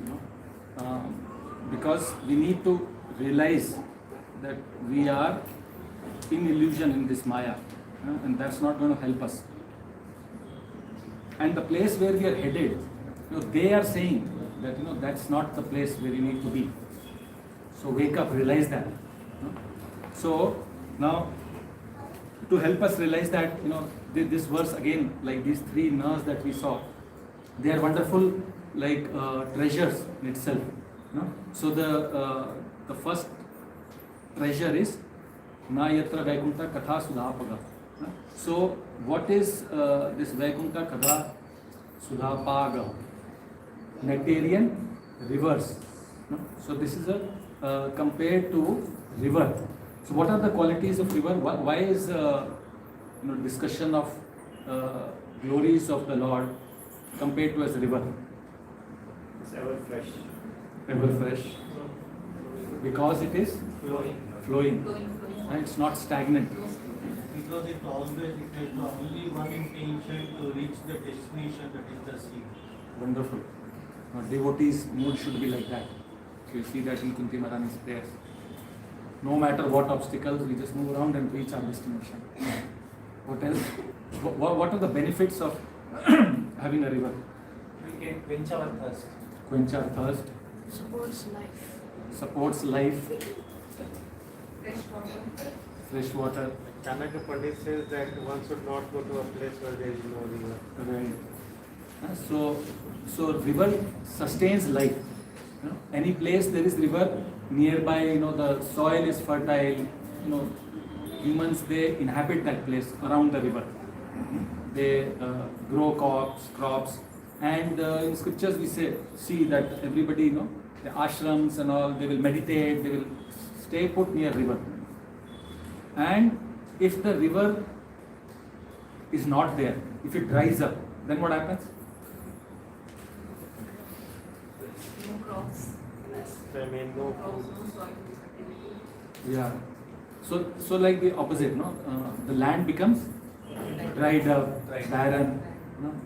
A: because we need to realize that we are in illusion in this Maya, and that's not going to help us. And the place where we are headed, they are saying that that's not the place where you need to be. So wake up, realize that. So now, to help us realize that, this verse again, like these three nerves that we saw, they are wonderful, like treasures in itself. So the first treasure is Na Yatra Vaikunta Katha Sudhapaga. So what is this Vaikunta Katha Sudhapaga? Nectarian rivers. So this is compared to river. So what are the qualities of river? Why is discussion of glories of the Lord compared to as river?
D: It's ever fresh.
A: Ever fresh. Because it is flowing. And it's not stagnant.
F: Because it has only one intention to reach the destination, that is the sea.
A: Wonderful. Devotees' mood should be like that. So you see that in Kunti Maharani's prayers. No matter what obstacles, we just move around and reach our destination. What else? What are the benefits of having a river?
F: We can quench our thirst.
A: Quench our thirst,
C: Supports life.
A: supports life,
B: Fresh water.
A: fresh water.
D: Chanakya Pandit says that one should not go to a place where there is no river.
A: Right. So river sustains life. Any place there is river nearby, the soil is fertile. Humans, they inhabit that place around the river. They grow crops, and in scriptures we see that everybody, the ashrams and all, they will meditate, they will stay put near river. And if the river is not there, if it dries up, then what happens?
B: No crops, less
D: I mean, no
B: crops,
D: food.
B: no soil fertility.
A: Yeah. So like the opposite, the land becomes dried up, barren,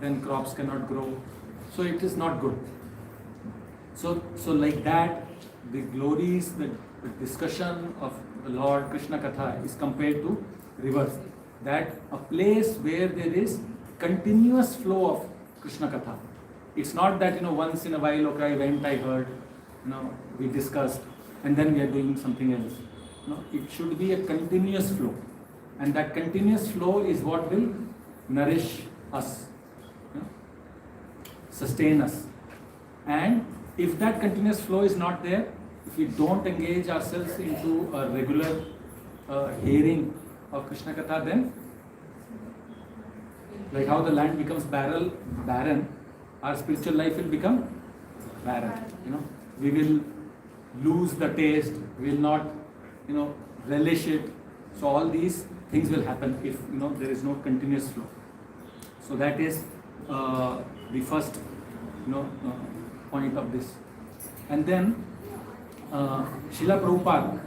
A: then crops cannot grow. So it is not good. So like that, the glories, the discussion of the Lord Krishna Katha is compared to rivers. That a place where there is continuous flow of Krishna Katha. It's not that once in a while, okay, I went, I heard, we discussed, and then we are doing something else. No, it should be a continuous flow, and that continuous flow is what will nourish us, sustain us. And if that continuous flow is not there, if we don't engage ourselves into a regular hearing of Krishna Katha, then like how the land becomes barren, our spiritual life will become barren. We will lose the taste, we will not relish it. So all these things will happen if there is no continuous flow. So that is the first point of this. And then Srila Prabhupada,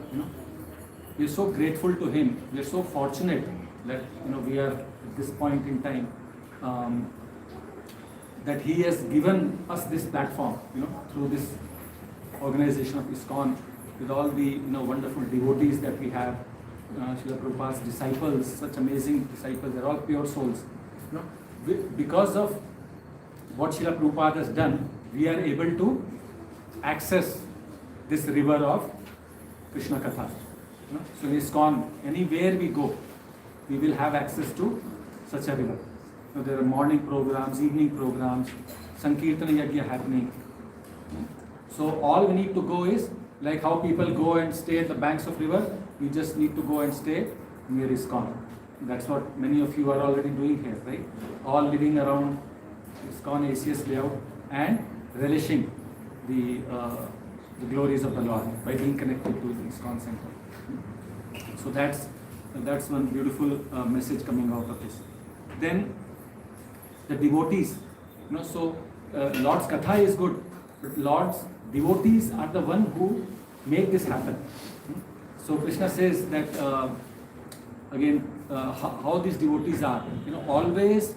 A: we are so grateful to him. We are so fortunate that we are at this point in time, that he has given us this platform, through this organization of ISKCON, with all the wonderful devotees that we have, Srila Prabhupada's disciples, such amazing disciples. They're all pure souls. Because of what Srila Prabhupada has done, we are able to access this river of Krishna Katha. So in ISKCON, anywhere we go, we will have access to such a river. There are morning programs, evening programs, Sankirtana Yajna happening. So all we need to go is, like how people go and stay at the banks of river, we just need to go and stay near ISKCON. That's what many of you are already doing here, right? All living around ISKCON ACS layout and relishing the glories of the Lord by being connected to the ISKCON center. So that's one beautiful message coming out of this. Then the devotees, so Lord's Katha is good, but Lord's devotees are the one who make this happen. So Krishna says that again, how these devotees are, always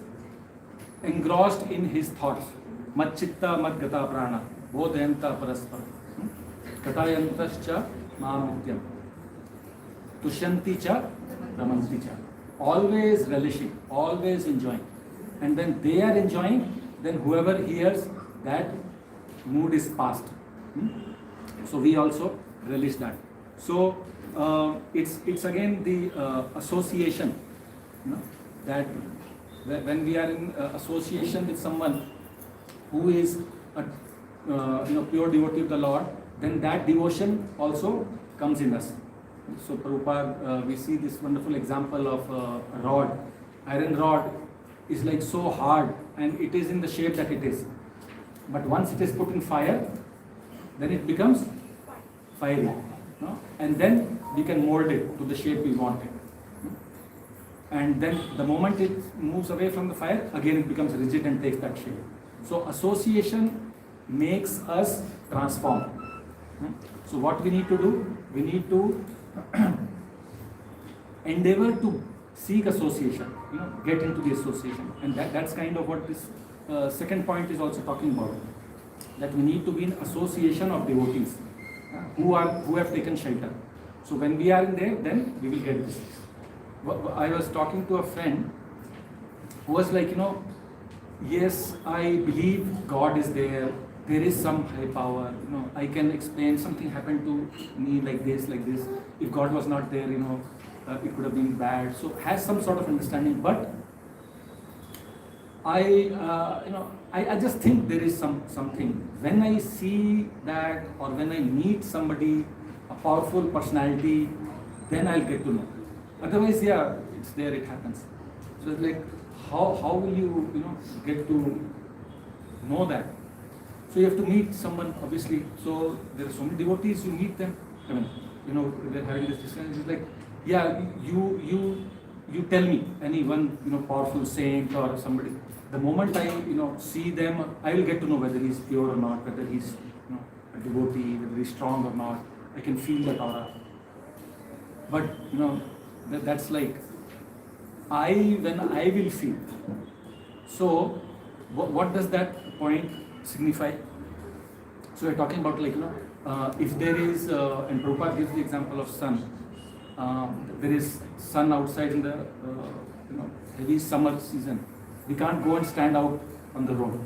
A: engrossed in his thoughts. Mat chitta mat gata prana bodhayanta paraspara katayantascha mahamityam tushanti cha ramanti cha. Always relishing, always enjoying. And when they are enjoying, then whoever hears, that mood is past. So we also relish that. So it's again the association, that when we are in association with someone who is a pure devotee of the Lord, then that devotion also comes in us. So Prabhupada, we see this wonderful example of a rod. Iron rod is like so hard, and it is in the shape that it is. But once it is put in fire, then it becomes fiery. And then we can mold it to the shape we want it. And then the moment it moves away from the fire, again it becomes rigid and takes that shape. So association makes us transform. So what we need to do? We need to endeavor to seek association, get into the association. And that's kind of what this second point is also talking about. That we need to be in association of devotees who have taken shelter. So when we are in there, then we will get this. I was talking to a friend who was like, yes, I believe God is there. There is some high power. I can explain something happened to me like this. If God was not there, it could have been bad. So has some sort of understanding. But I I just think there is something. When I see that or when I meet somebody, a powerful personality, then I'll get to know. Otherwise, yeah, it's there, it happens. So it's like, how will you get to know that? So you have to meet someone, obviously. So there are so many devotees, you meet them. I mean, we're having this discussion. It's like, yeah, you tell me any one powerful saint or somebody. The moment I see them, I will get to know whether he's pure or not, whether he's a devotee, whether he's strong or not. I can feel that aura. But that's like when I will feel. So what does that point signify? So we're talking about if there is, and Prabhupada gives the example of sun. There is sun outside in the heavy summer season. We can't go and stand out on the road.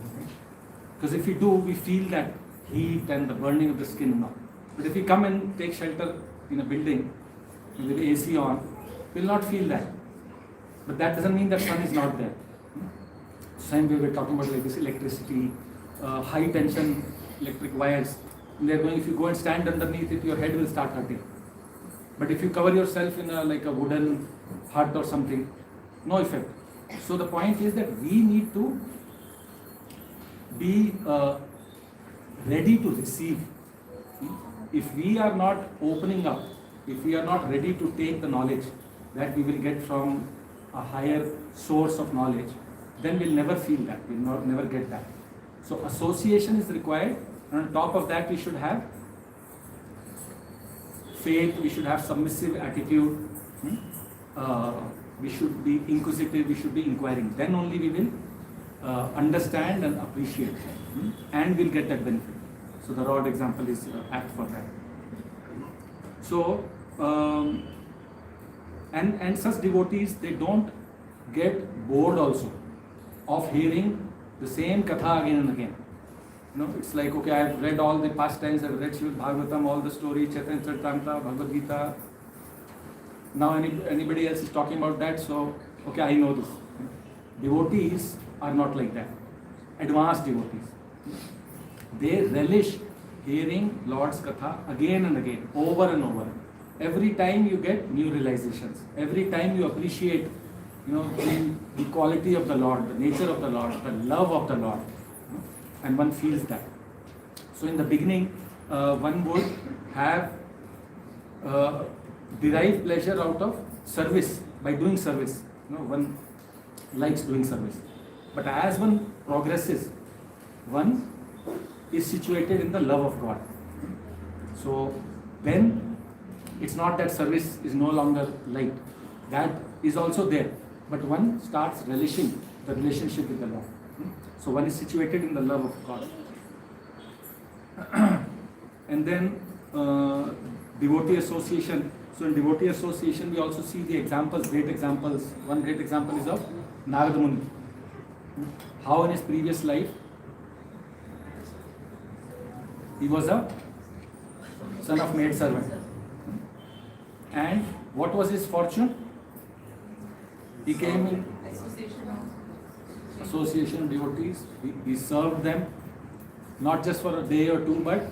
A: Because if we do, we feel that heat and the burning of the skin now. But if we come and take shelter in a building with AC on, we'll not feel that. But that doesn't mean that sun is not there. Same way we're talking about like this electricity, high tension electric wires. They're going, if you go and stand underneath it, your head will start hurting. But if you cover yourself in a wooden hut or something, no effect. So the point is that we need to be ready to receive. If we are not opening up, if we are not ready to take the knowledge that we will get from a higher source of knowledge, then we'll never feel that, we'll never get that. So association is required, and on top of that we should have faith, we should have submissive attitude, we should be inquisitive, we should be inquiring. Then only we will understand and appreciate, and we'll get that benefit. So the rod example is apt for that. So, and such devotees, they don't get bored also of hearing the same katha again and again. It's like, okay, I've read all the pastimes, I've read Srimad Bhagavatam, all the stories, Chaitanya Charitamrita, Bhagavad Gita. Now anybody else is talking about that, so okay, I know this. Devotees are not like that. Advanced devotees. They relish hearing Lord's katha again and again, over and over. Every time you get new realizations. Every time you appreciate, the quality of the Lord, the nature of the Lord, the love of the Lord, and one feels that. So in the beginning, one would have derived pleasure out of service, by doing service. One likes doing service. But as one progresses, one is situated in the love of God. So then it's not that service is no longer liked. That is also there. But one starts relishing the relationship with the Lord. So one is situated in the love of God. And then devotee association. So in devotee association we also see the examples, great examples. One great example is of Narada Muni. How in his previous life he was a son of maid servant. And what was his fortune? He came in association devotees. He served them not just for a day or two, but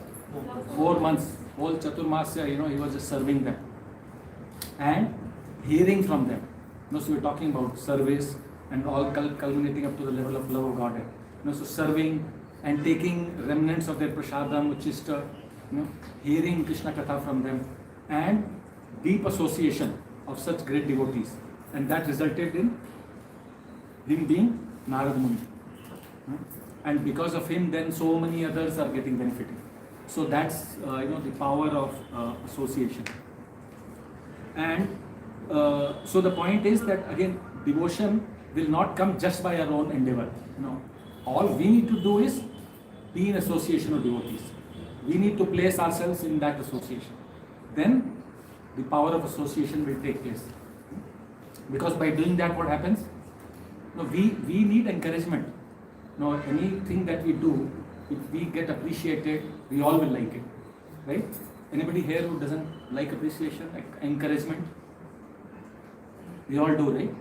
A: 4 months. Whole Chaturmasya, he was just serving them and hearing from them. So we're talking about service and all culminating up to the level of love of Godhead. So serving and taking remnants of their prasadam, uchishta, hearing Krishna Katha from them, and deep association of such great devotees. And that resulted in him being Narada Muni. And because of him, then so many others are getting benefited. So that's the power of association. And so the point is that again, devotion will not come just by our own endeavor. All we need to do is be in association of devotees. We need to place ourselves in that association. Then the power of association will take place. Because by doing that, what happens? We need encouragement. Anything that we do, if we get appreciated, we all will like it. Right? Anybody here who doesn't like appreciation, like encouragement? We all do, right?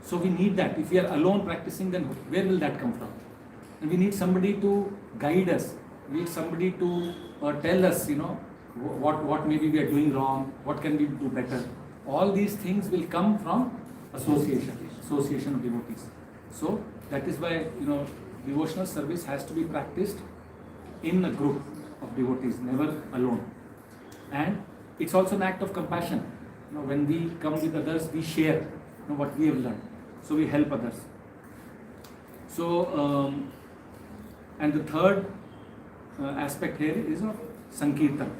A: So we need that. If we are alone practicing, then where will that come from? And we need somebody to guide us. We need somebody to tell us, what maybe we are doing wrong, what can we do better. All these things will come from association of devotees. So that is why, devotional service has to be practiced in a group of devotees, never alone. And it's also an act of compassion. When we come with others, we share what we have learned. So we help others. So, and the third aspect here is of Sankirtan.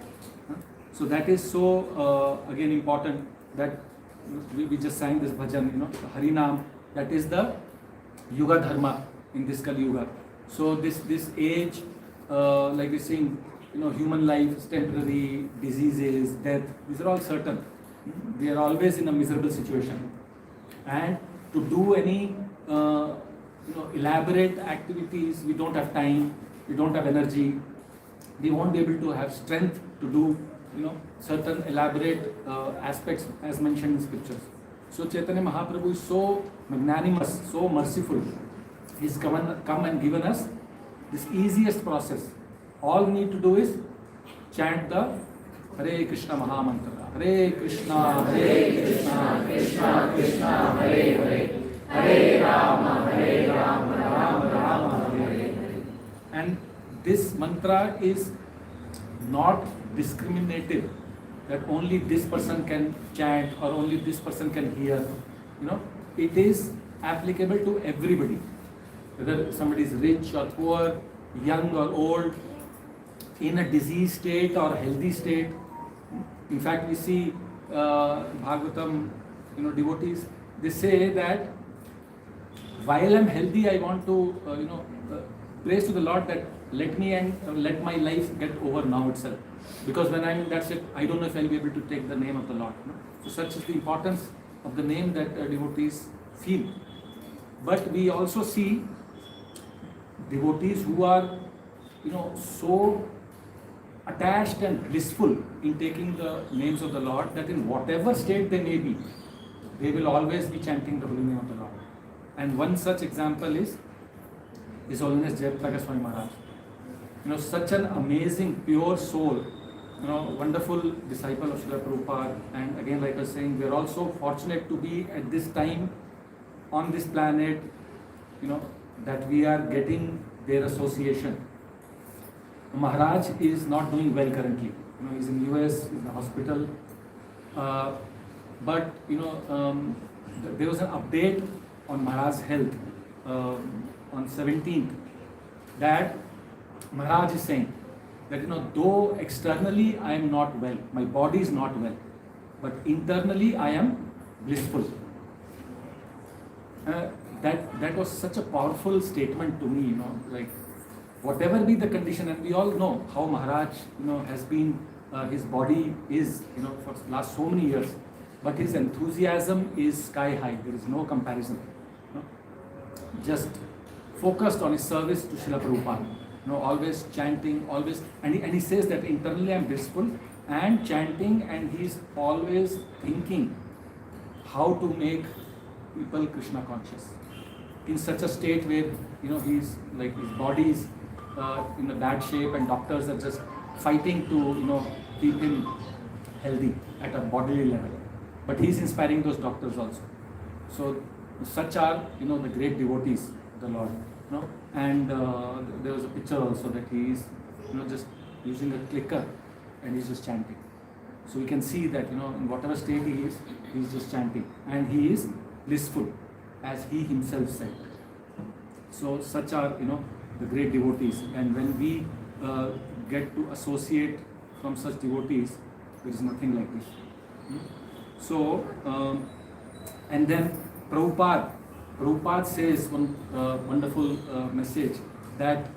A: So that is so again important, that we just sang this bhajan, Harinam, that is the Yuga Dharma in this Kali Yuga. So this age, like we sing, human life is temporary, diseases, death, these are all certain. We are always in a miserable situation. And to do any elaborate activities, we don't have time, we don't have energy, we won't be able to have strength to do certain elaborate aspects as mentioned in scriptures. So Chaitanya Mahaprabhu is so magnanimous, so merciful. He's come and given us this easiest process. All we need to do is chant the Hare Krishna Mahamantra. Hare Krishna, Krishna Krishna, Hare Hare, Hare Rama, Rama Rama, Hare Hare. And this mantra is not discriminative, that only this person can chant or only this person can hear. It is applicable to everybody, whether somebody is rich or poor, young or old, in a disease state or healthy state. In fact, we see Bhagavatam, devotees, they say that while I'm healthy, I want to, praise to the Lord that let my life get over now itself. Because when I'm in that state, I don't know if I'll be able to take the name of the Lord. So such is the importance of the name that devotees feel. But we also see devotees who are, so attached and blissful in taking the names of the Lord, that in whatever state they may be, they will always be chanting the holy name of the Lord. And one such example is His Holiness Jayaprakash Swami Maharaj. Such an amazing, pure soul, wonderful disciple of Srila Prabhupada. And again, like I was saying, we are also fortunate to be at this time on this planet, that we are getting their association. Maharaj is not doing well currently. He's in US, he's in the hospital. But there was an update on Maharaj's health on 17th, that Maharaj is saying that though externally I am not well, my body is not well, but internally I am blissful. That was such a powerful statement to me. Like whatever be the condition, and we all know how Maharaj has been, his body is for the last so many years, but his enthusiasm is sky high. There is no comparison. Just focused on his service to Srila Prabhupada. Always chanting, always, and he says that internally I am blissful and chanting, and he's always thinking how to make people Krishna conscious. In such a state where he's like, his body is in a bad shape, and doctors are just fighting to keep him healthy at a bodily level. But he's inspiring those doctors also. So such are the great devotees of the Lord. And there was a picture also that he is just using a clicker and he's just chanting. So we can see that in whatever state he is, he's just chanting, and he is blissful, as he himself said. So such are the great devotees, and when we get to associate from such devotees, there is nothing like this. So and then Prabhupada says one wonderful message, that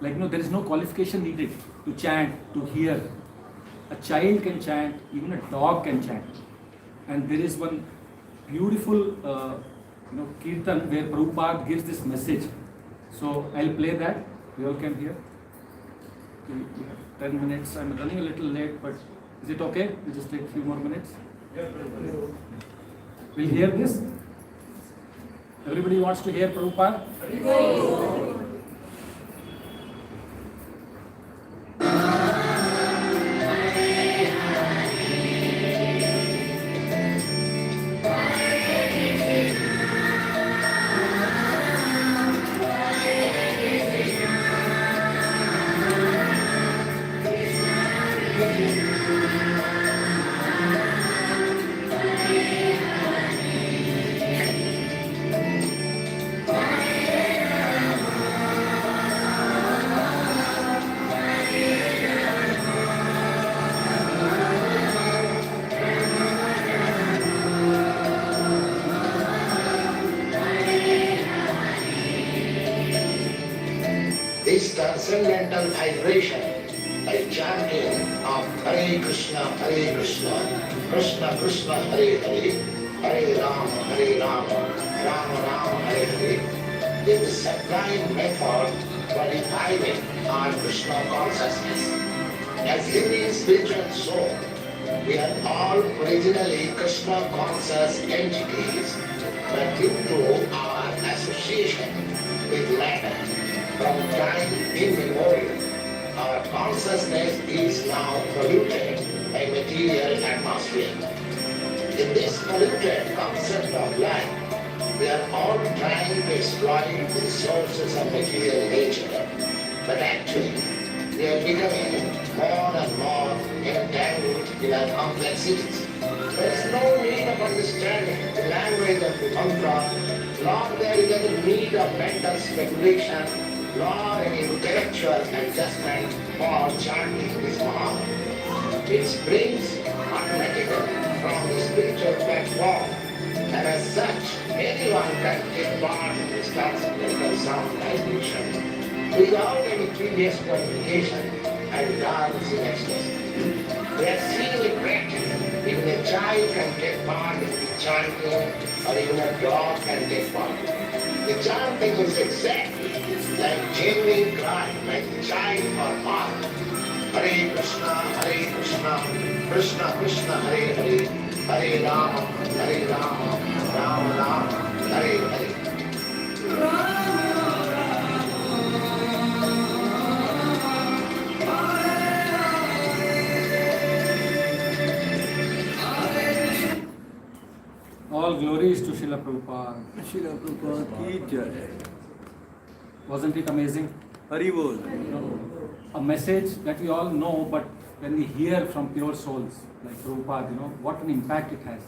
A: there is no qualification needed to chant, to hear. A child can chant, even a dog can chant. And there is one beautiful kirtan where Prabhupada gives this message. So I'll play that, you all can hear. We have 10 minutes, I'm running a little late, but is it okay? We just take a few more minutes. We'll hear this. Everybody wants to hear Prabhupada?
G: This transcendental vibration by chanting of Hare Krishna, Krishna Krishna, Hare Hare, Hare Rama, Rama Rama, Hare Hare, is the sublime method for reviving our Krishna consciousness. As living spiritual soul, we are all originally Krishna conscious entities, but due to our association with matter, from time immemorial, our consciousness is now polluted by material atmosphere. In this polluted concept of life, we are all trying to exploit the sources of material nature, but actually we are becoming more and more entangled in our complexities. There is no need of understanding the language of the mantra, nor there is any need of mental speculation, nor any intellectual adjustment for chanting this mantra. It springs automatically from the spiritual platform, and as such, anyone can take part in this transcendental sound vibration without any previous qualification and dance in ecstasy. We have seen it practiced. Even a child can take part in the chanting, or even a dog can take part. The chanting is exactly like genuine cry, like the child or mother. Hare Krishna, Krishna Krishna, Hare Hare, Hare Rama, Rama Rama, Hare Hare.
A: All glories to Srila Prabhupada.
H: Srila Prabhupada ki jai.
A: Wasn't it amazing?
H: Hari bol.
A: A message that we all know, but when we hear from pure souls like Prabhupada, what an impact it has.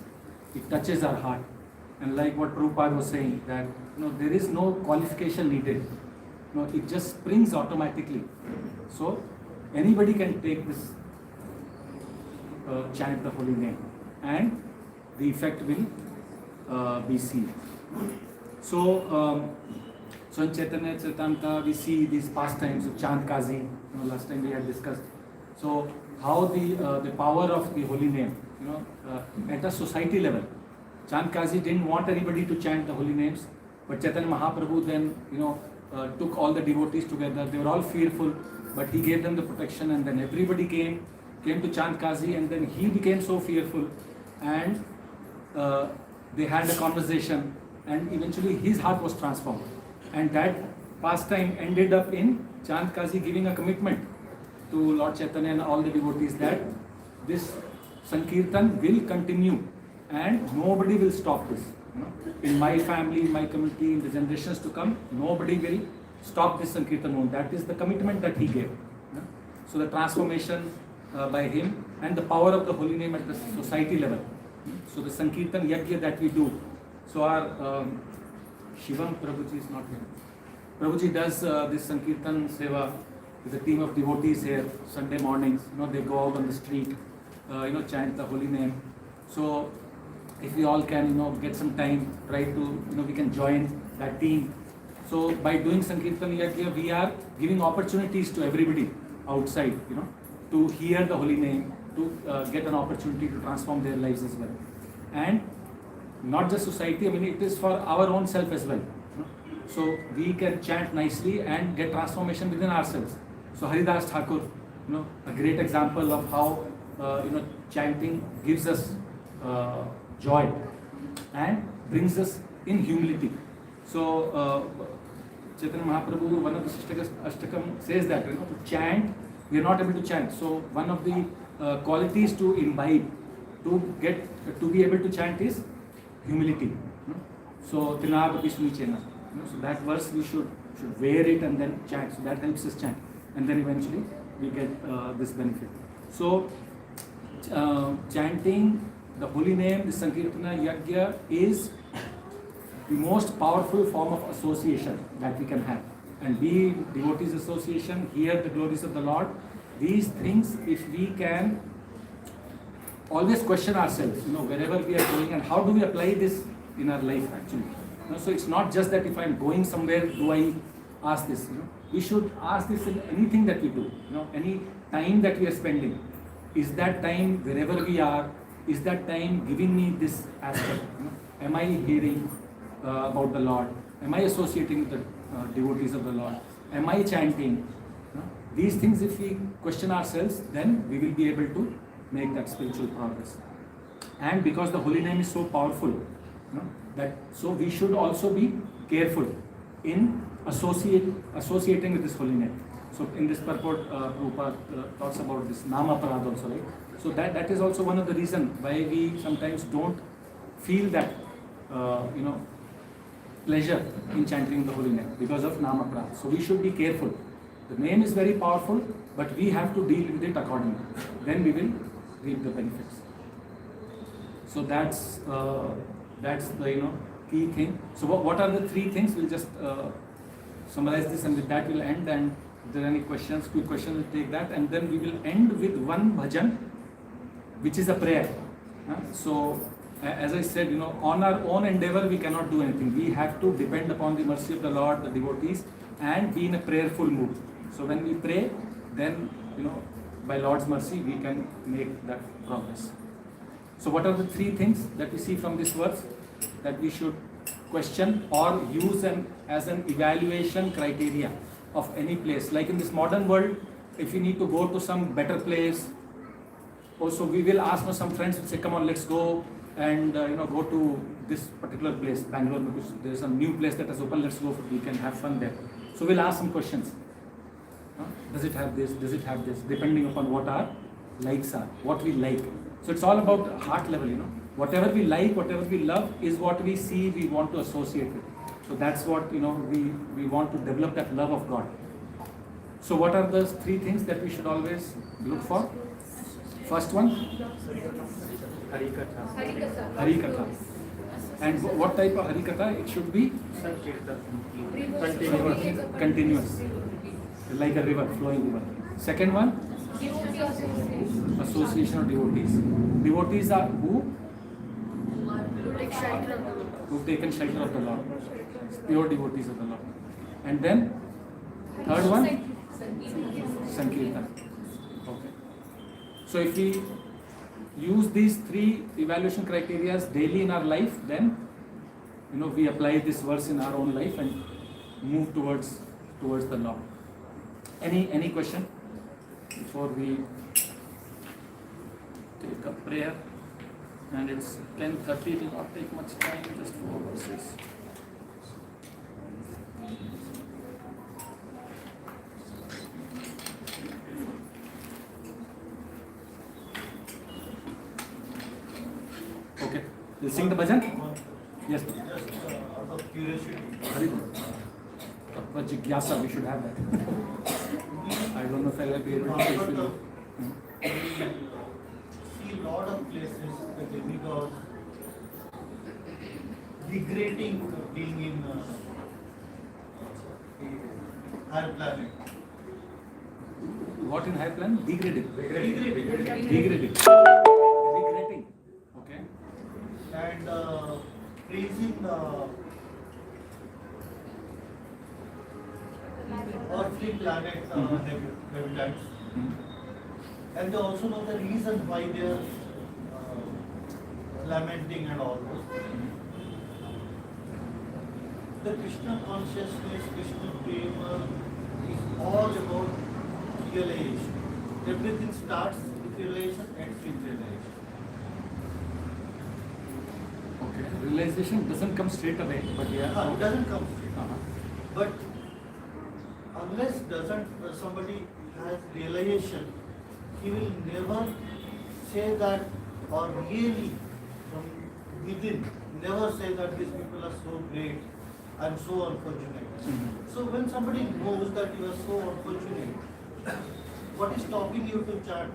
A: It touches our heart. And like what Prabhupada was saying, that there is no qualification needed. It just springs automatically. So anybody can take this, chant the holy name, and the effect will be seen. So in Chaitanya Charitamrita we see these pastimes of chant kazi. Last time we had discussed. So how the power of the holy name, at a society level. Chant kazi didn't want anybody to chant the holy names, but Chaitanya Mahaprabhu then took all the devotees together. They were all fearful, but he gave them the protection, and then everybody came to chant kazi, and then he became so fearful, and they had a conversation, and eventually his heart was transformed, and that pastime ended up in Chant Kazi giving a commitment to Lord Chaitanya and all the devotees that this Sankirtan will continue and nobody will stop this. In my family, in my community, in the generations to come, nobody will stop this Sankirtan movement. That is the commitment that he gave. So the transformation by him and the power of the holy name at the society level. So the Sankirtan Yajna that we do. So our Shivam Prabhuji is not here. Prabhuji does this Sankirtan Seva with a team of devotees here Sunday mornings. They go out on the street, chant the holy name. So if we all can, get some time, try to, we can join that team. So by doing Sankirtan Yajna, we are giving opportunities to everybody outside, to hear the holy name, to get an opportunity to transform their lives as well. And not just society, it is for our own self as well. So we can chant nicely and get transformation within ourselves. So Haridas Thakur, a great example of how, chanting gives us joy and brings us in humility. So Chaitanya Mahaprabhu, one of the Ashtakam says that to chant, we are not able to chant. So one of the qualities to imbibe, to be able to chant is humility. So Tinagapi Sunichena. So that verse we should wear it and then chant. So that helps us chant, and then eventually we get this benefit. So chanting the holy name, the Sankirtana Yajna, is the most powerful form of association that we can have. And be devotees association, hear the glories of the Lord. These things, if we can always question ourselves, wherever we are going, and how do we apply this in our life actually. So it's not just that if I'm going somewhere, do I ask this? We should ask this in anything that we do. Any time that we are spending, is that time wherever we are, is that time giving me this aspect? Am I hearing about the Lord? Am I associating with the devotees of the Lord? Am I chanting? These things, if we question ourselves, then we will be able to make that spiritual progress. And because the holy name is so powerful, so we should also be careful in associating with this holy name. So in this purport, Prabhupada talks about this Nama Parad also, right? So that is also one of the reasons why we sometimes don't feel that pleasure in chanting the holy name, because of Nama Parad. So we should be careful. The name is very powerful, but we have to deal with it accordingly. Then we will reap the benefits. So that's the key thing. So what are the three things? We'll just summarize this, and with that we'll end. And if there are any questions, quick questions, we'll take that, and then we will end with one bhajan, which is a prayer. So as I said, on our own endeavor we cannot do anything. We have to depend upon the mercy of the Lord, the devotees, and be in a prayerful mood. So when we pray, then by Lord's mercy we can make that progress. So what are the three things that we see from this verse that we should question or use as an evaluation criteria of any place? Like in this modern world, if we need to go to some better place, also we will ask some friends and say, come on, let's go and go to this particular place, Bangalore, because there's a new place that has opened, let's go, we can have fun there. So we'll ask some questions. Does it have this? Does it have this? Depending upon what our likes are, what we like. So it's all about heart level, Whatever we like, whatever we love is what we see, we want to associate with. So that's what, we want to develop that love of God. So what are the three things that we should always look for? First one? Harikatha. And what type of Harikatha? It should be continuous. Like a river, flowing river. Second one? Association of devotees. Devotees are who? Who've taken shelter of the Lord. Pure devotees of the Lord. And then, third one? Sankirtan. Okay. So if we use these three evaluation criteria daily in our life, then we apply this verse in our own life and move towards the Lord. Any question before we take a prayer? And it's 10:30. It will not take much time. Just 4 verses. Okay. We'll sing the bhajan? Yes.
F: Just out of curiosity.
A: Very good. Tattva jigyasa, we should have that. I don't know if I will be able to fulfill.
F: See a lot of places the demigods degrading being in higher planet.
A: What in high plan? Degrading.
F: Degrading.
A: Regretting. Okay.
F: And praising the earthly planet habitants. And they also know the reason why they are lamenting and all those. The Krishna consciousness, Krishna prema is all about realization. Everything starts with realization, ends with realization.
A: Okay. Realization doesn't come straight away, but yeah.
F: It
A: Okay.
F: doesn't come straight.
A: Uh-huh.
F: But unless doesn't somebody has realization, he will never say that, or really from within, never say that these people are so great, I'm so unfortunate.
A: Mhm.
F: So when somebody knows that you are so unfortunate, what is stopping you to chant?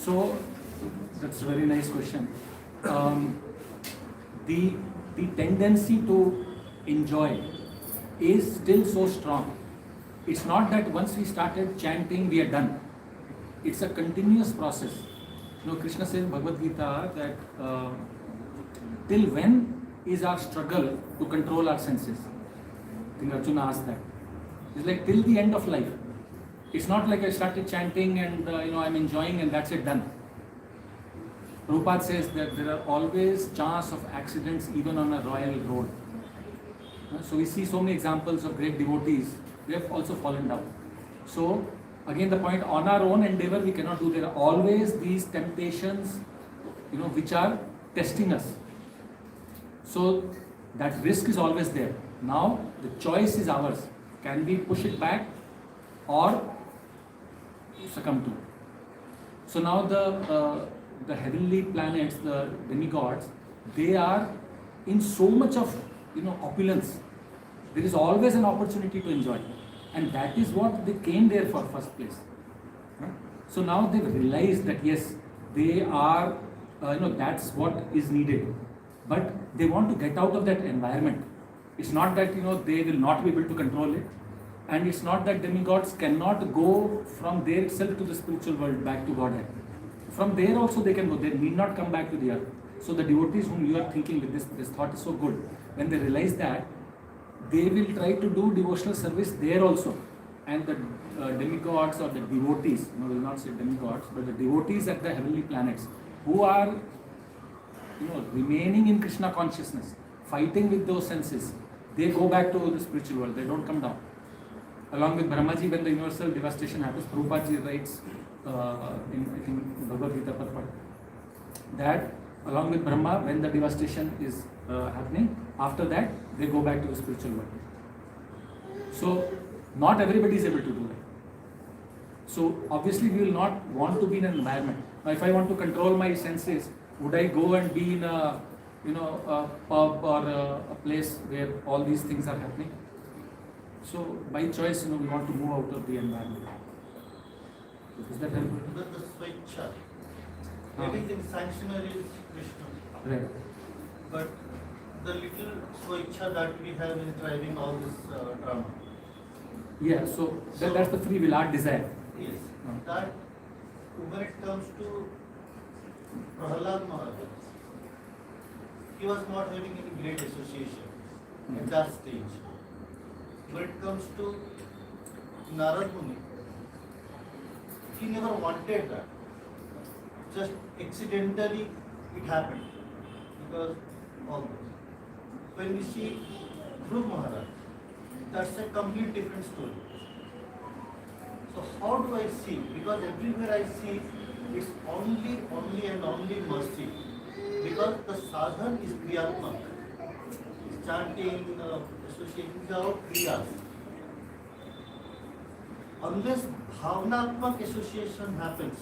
A: So that's a very nice question. Um, the tendency to enjoy is still so strong. It's not that once we started chanting, we are done. It's a continuous process. You know, Krishna says in Bhagavad Gita that till when is our struggle to control our senses? I think Arjuna asked that. It's like till the end of life. It's not like I started chanting and I'm enjoying and that's it, done. Prabhupada says that there are always chance of accidents even on a royal road. So we see so many examples of great devotees. They have also fallen down. So again, the point, on our own endeavor we cannot do. There are always these temptations, which are testing us. So that risk is always there. Now the choice is ours. Can we push it back or succumb to it? So now the heavenly planets, the demigods, they are in so much of opulence. There is always an opportunity to enjoy, and that is what they came there for first place. Right? So now they've realized that yes, they are, that's what is needed, but they want to get out of that environment. It's not that they will not be able to control it, and it's not that demigods cannot go from there itself to the spiritual world back to Godhead. From there also they can go. They need not come back to the earth. So the devotees whom you are thinking with this thought is so good. When they realize that, they will try to do devotional service there also. And the demigods or the devotees, we will not say demigods, but the devotees at the heavenly planets who are remaining in Krishna consciousness, fighting with those senses, they go back to the spiritual world. They don't come down. Along with Brahmaji, when the universal devastation happens, Prabhupada writes in I think Bhagavad Gita purport that along with Brahma, when the devastation is happening, after that they go back to the spiritual world. So not everybody is able to do that. So obviously we will not want to be in an environment. Now if I want to control my senses, would I go and be in a a pub or a place where all these things are happening? So by choice, we want to move out of the environment. Is that helpful?
F: The switcher. Everything sanctionary is Krishna.
A: Right.
F: But the little switcher that we have is driving all this drama.
A: Yeah, so that's the free will, our desire.
F: Yes. That when it comes to Prahalad Maharaj, he was not having any great association at that stage. When it comes to Narad Muni, he never wanted that. Just accidentally it happened. Because of this. When we see Dhruv Maharaj, that's a complete different story. So how do I see? Because everywhere I see it's only and only mercy. Because the sadhan is kriyatmak. Chanting, associating, these are all kriyas. Unless bhavnatmak association happens,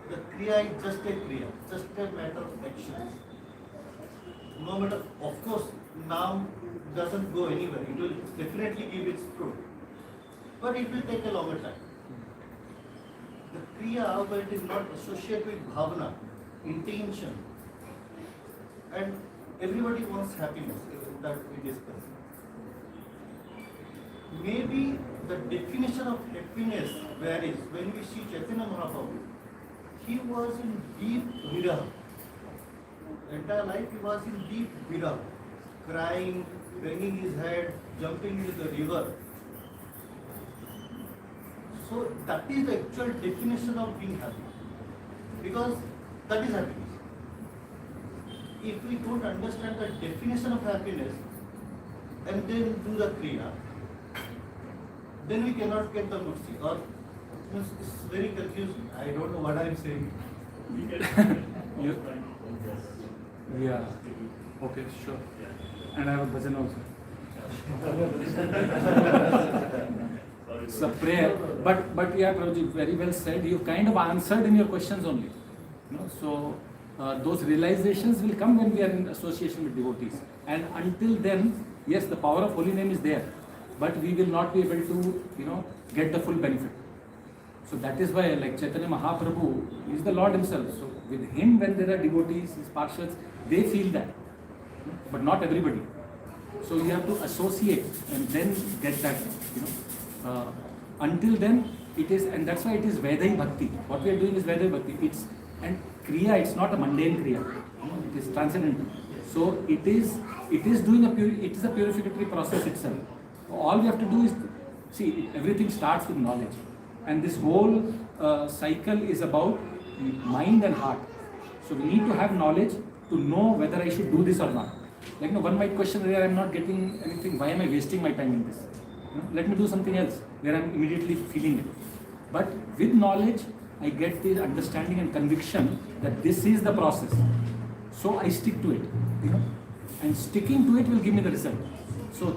F: the kriya is just a kriya, just a matter of action. No matter, of course, naam doesn't go anywhere. It will definitely give its fruit, but it will take a longer time. The kriya, when it is not associated with bhavna, intention, and everybody wants happiness, that we discussed. Maybe the definition of happiness varies. When we see Chaitanya Mahaprabhu, he was in deep viraha. Entire life he was in deep viraha, crying, banging his head, jumping into the river. So that is the actual definition of being happy, because that is happiness. If we don't understand the definition of happiness and then do the kriya, then we cannot get the mukti. Or it's very confusing. I don't know what I am saying.
A: You- Yeah. Okay, sure. And I have a bhajan also. It's a prayer. But yeah, Prabhuji, very well said. You kind of answered in your questions only. So those realizations will come when we are in association with devotees. And until then, yes, the power of holy name is there, but we will not be able to, get the full benefit. So that is why, like Chaitanya Mahaprabhu is the Lord himself. So with him, when there are devotees, his parshas, they feel that, but not everybody. So you have to associate and then get that, Until then, it is, and that's why it is Vedai Bhakti. What we are doing is Vedai Bhakti. And Kriya, it's not a mundane Kriya. It is transcendental. So it is doing it is a purificatory process itself. All we have to do is, see, everything starts with knowledge. And this whole cycle is about mind and heart. So we need to have knowledge to know whether I should do this or not. Like, one might question where I am not getting anything, why am I wasting my time in this? Let me do something else where I am immediately feeling it. But with knowledge, I get the understanding and conviction that this is the process. So I stick to it, and sticking to it will give me the result. So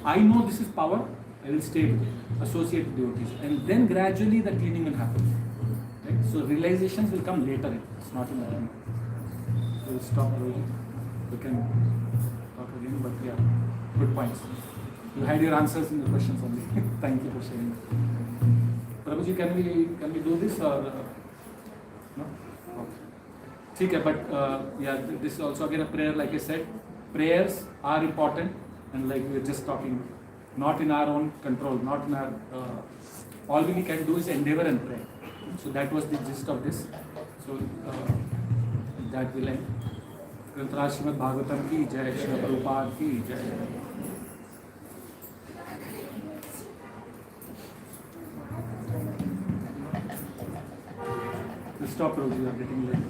A: I know this is power, I will stay with it, associate with devotees, and then gradually the cleaning will happen. Right? So realizations will come later, it's not in the beginning. So we'll stop early. We can talk again, but yeah, good points. You had your answers in the questions only. Thank you for sharing. Prabhuji, can we do this or no? Okay. But yeah, this is also again a prayer. Like I said, prayers are important, and like we were just talking, not in our own control, not in our. All we can do is endeavor and pray. So that was the gist of this. So that will end. ग्रंथराज Shrimad Bhagavatam की जय, श्री प्रभुपाद की जय. Stop, Prabhu, you are getting late.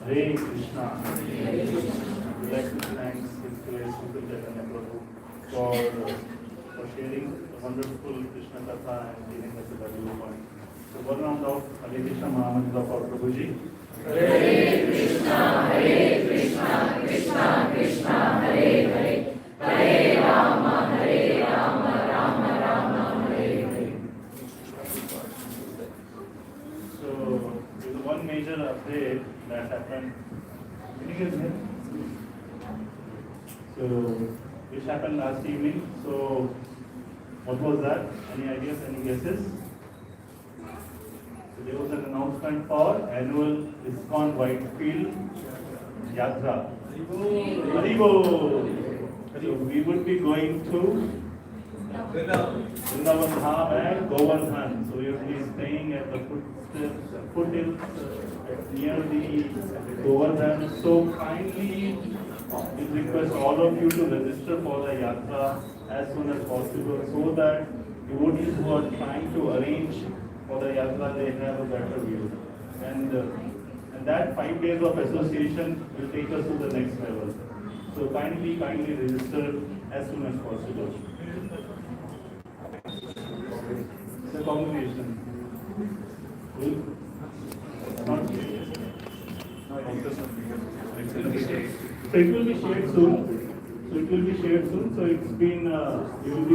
I: Hare Krishna. We'd like to thank His Grace Sri Chaitanya Prabhu for sharing a wonderful Krishna Katha and giving us a valuable point. So one round of Hare Krishna Mahamantra for Prabhuji.
J: Hare Krishna, Krishna Krishna, Hare Hare, Hare Rama, Rama Rama, Hare Hare.
I: So there's one major update that happened. Can you guys hear? So which happened last evening. So what was that? Any ideas? Any guesses? So there was an announcement for annual ISKCON Whitefield Yatra. Haribo! So we would be going to Vrindavan Dham and Govardhan. So we will be staying at the foothills near the Govardhan. So kindly we request all of you to register for the yatra as soon as possible, so that devotees who are trying to arrange for the yatra, they have a better view. And that 5 days of association will take us to the next level. So kindly register as soon as possible. The congregation. So it will be shared soon. So it's been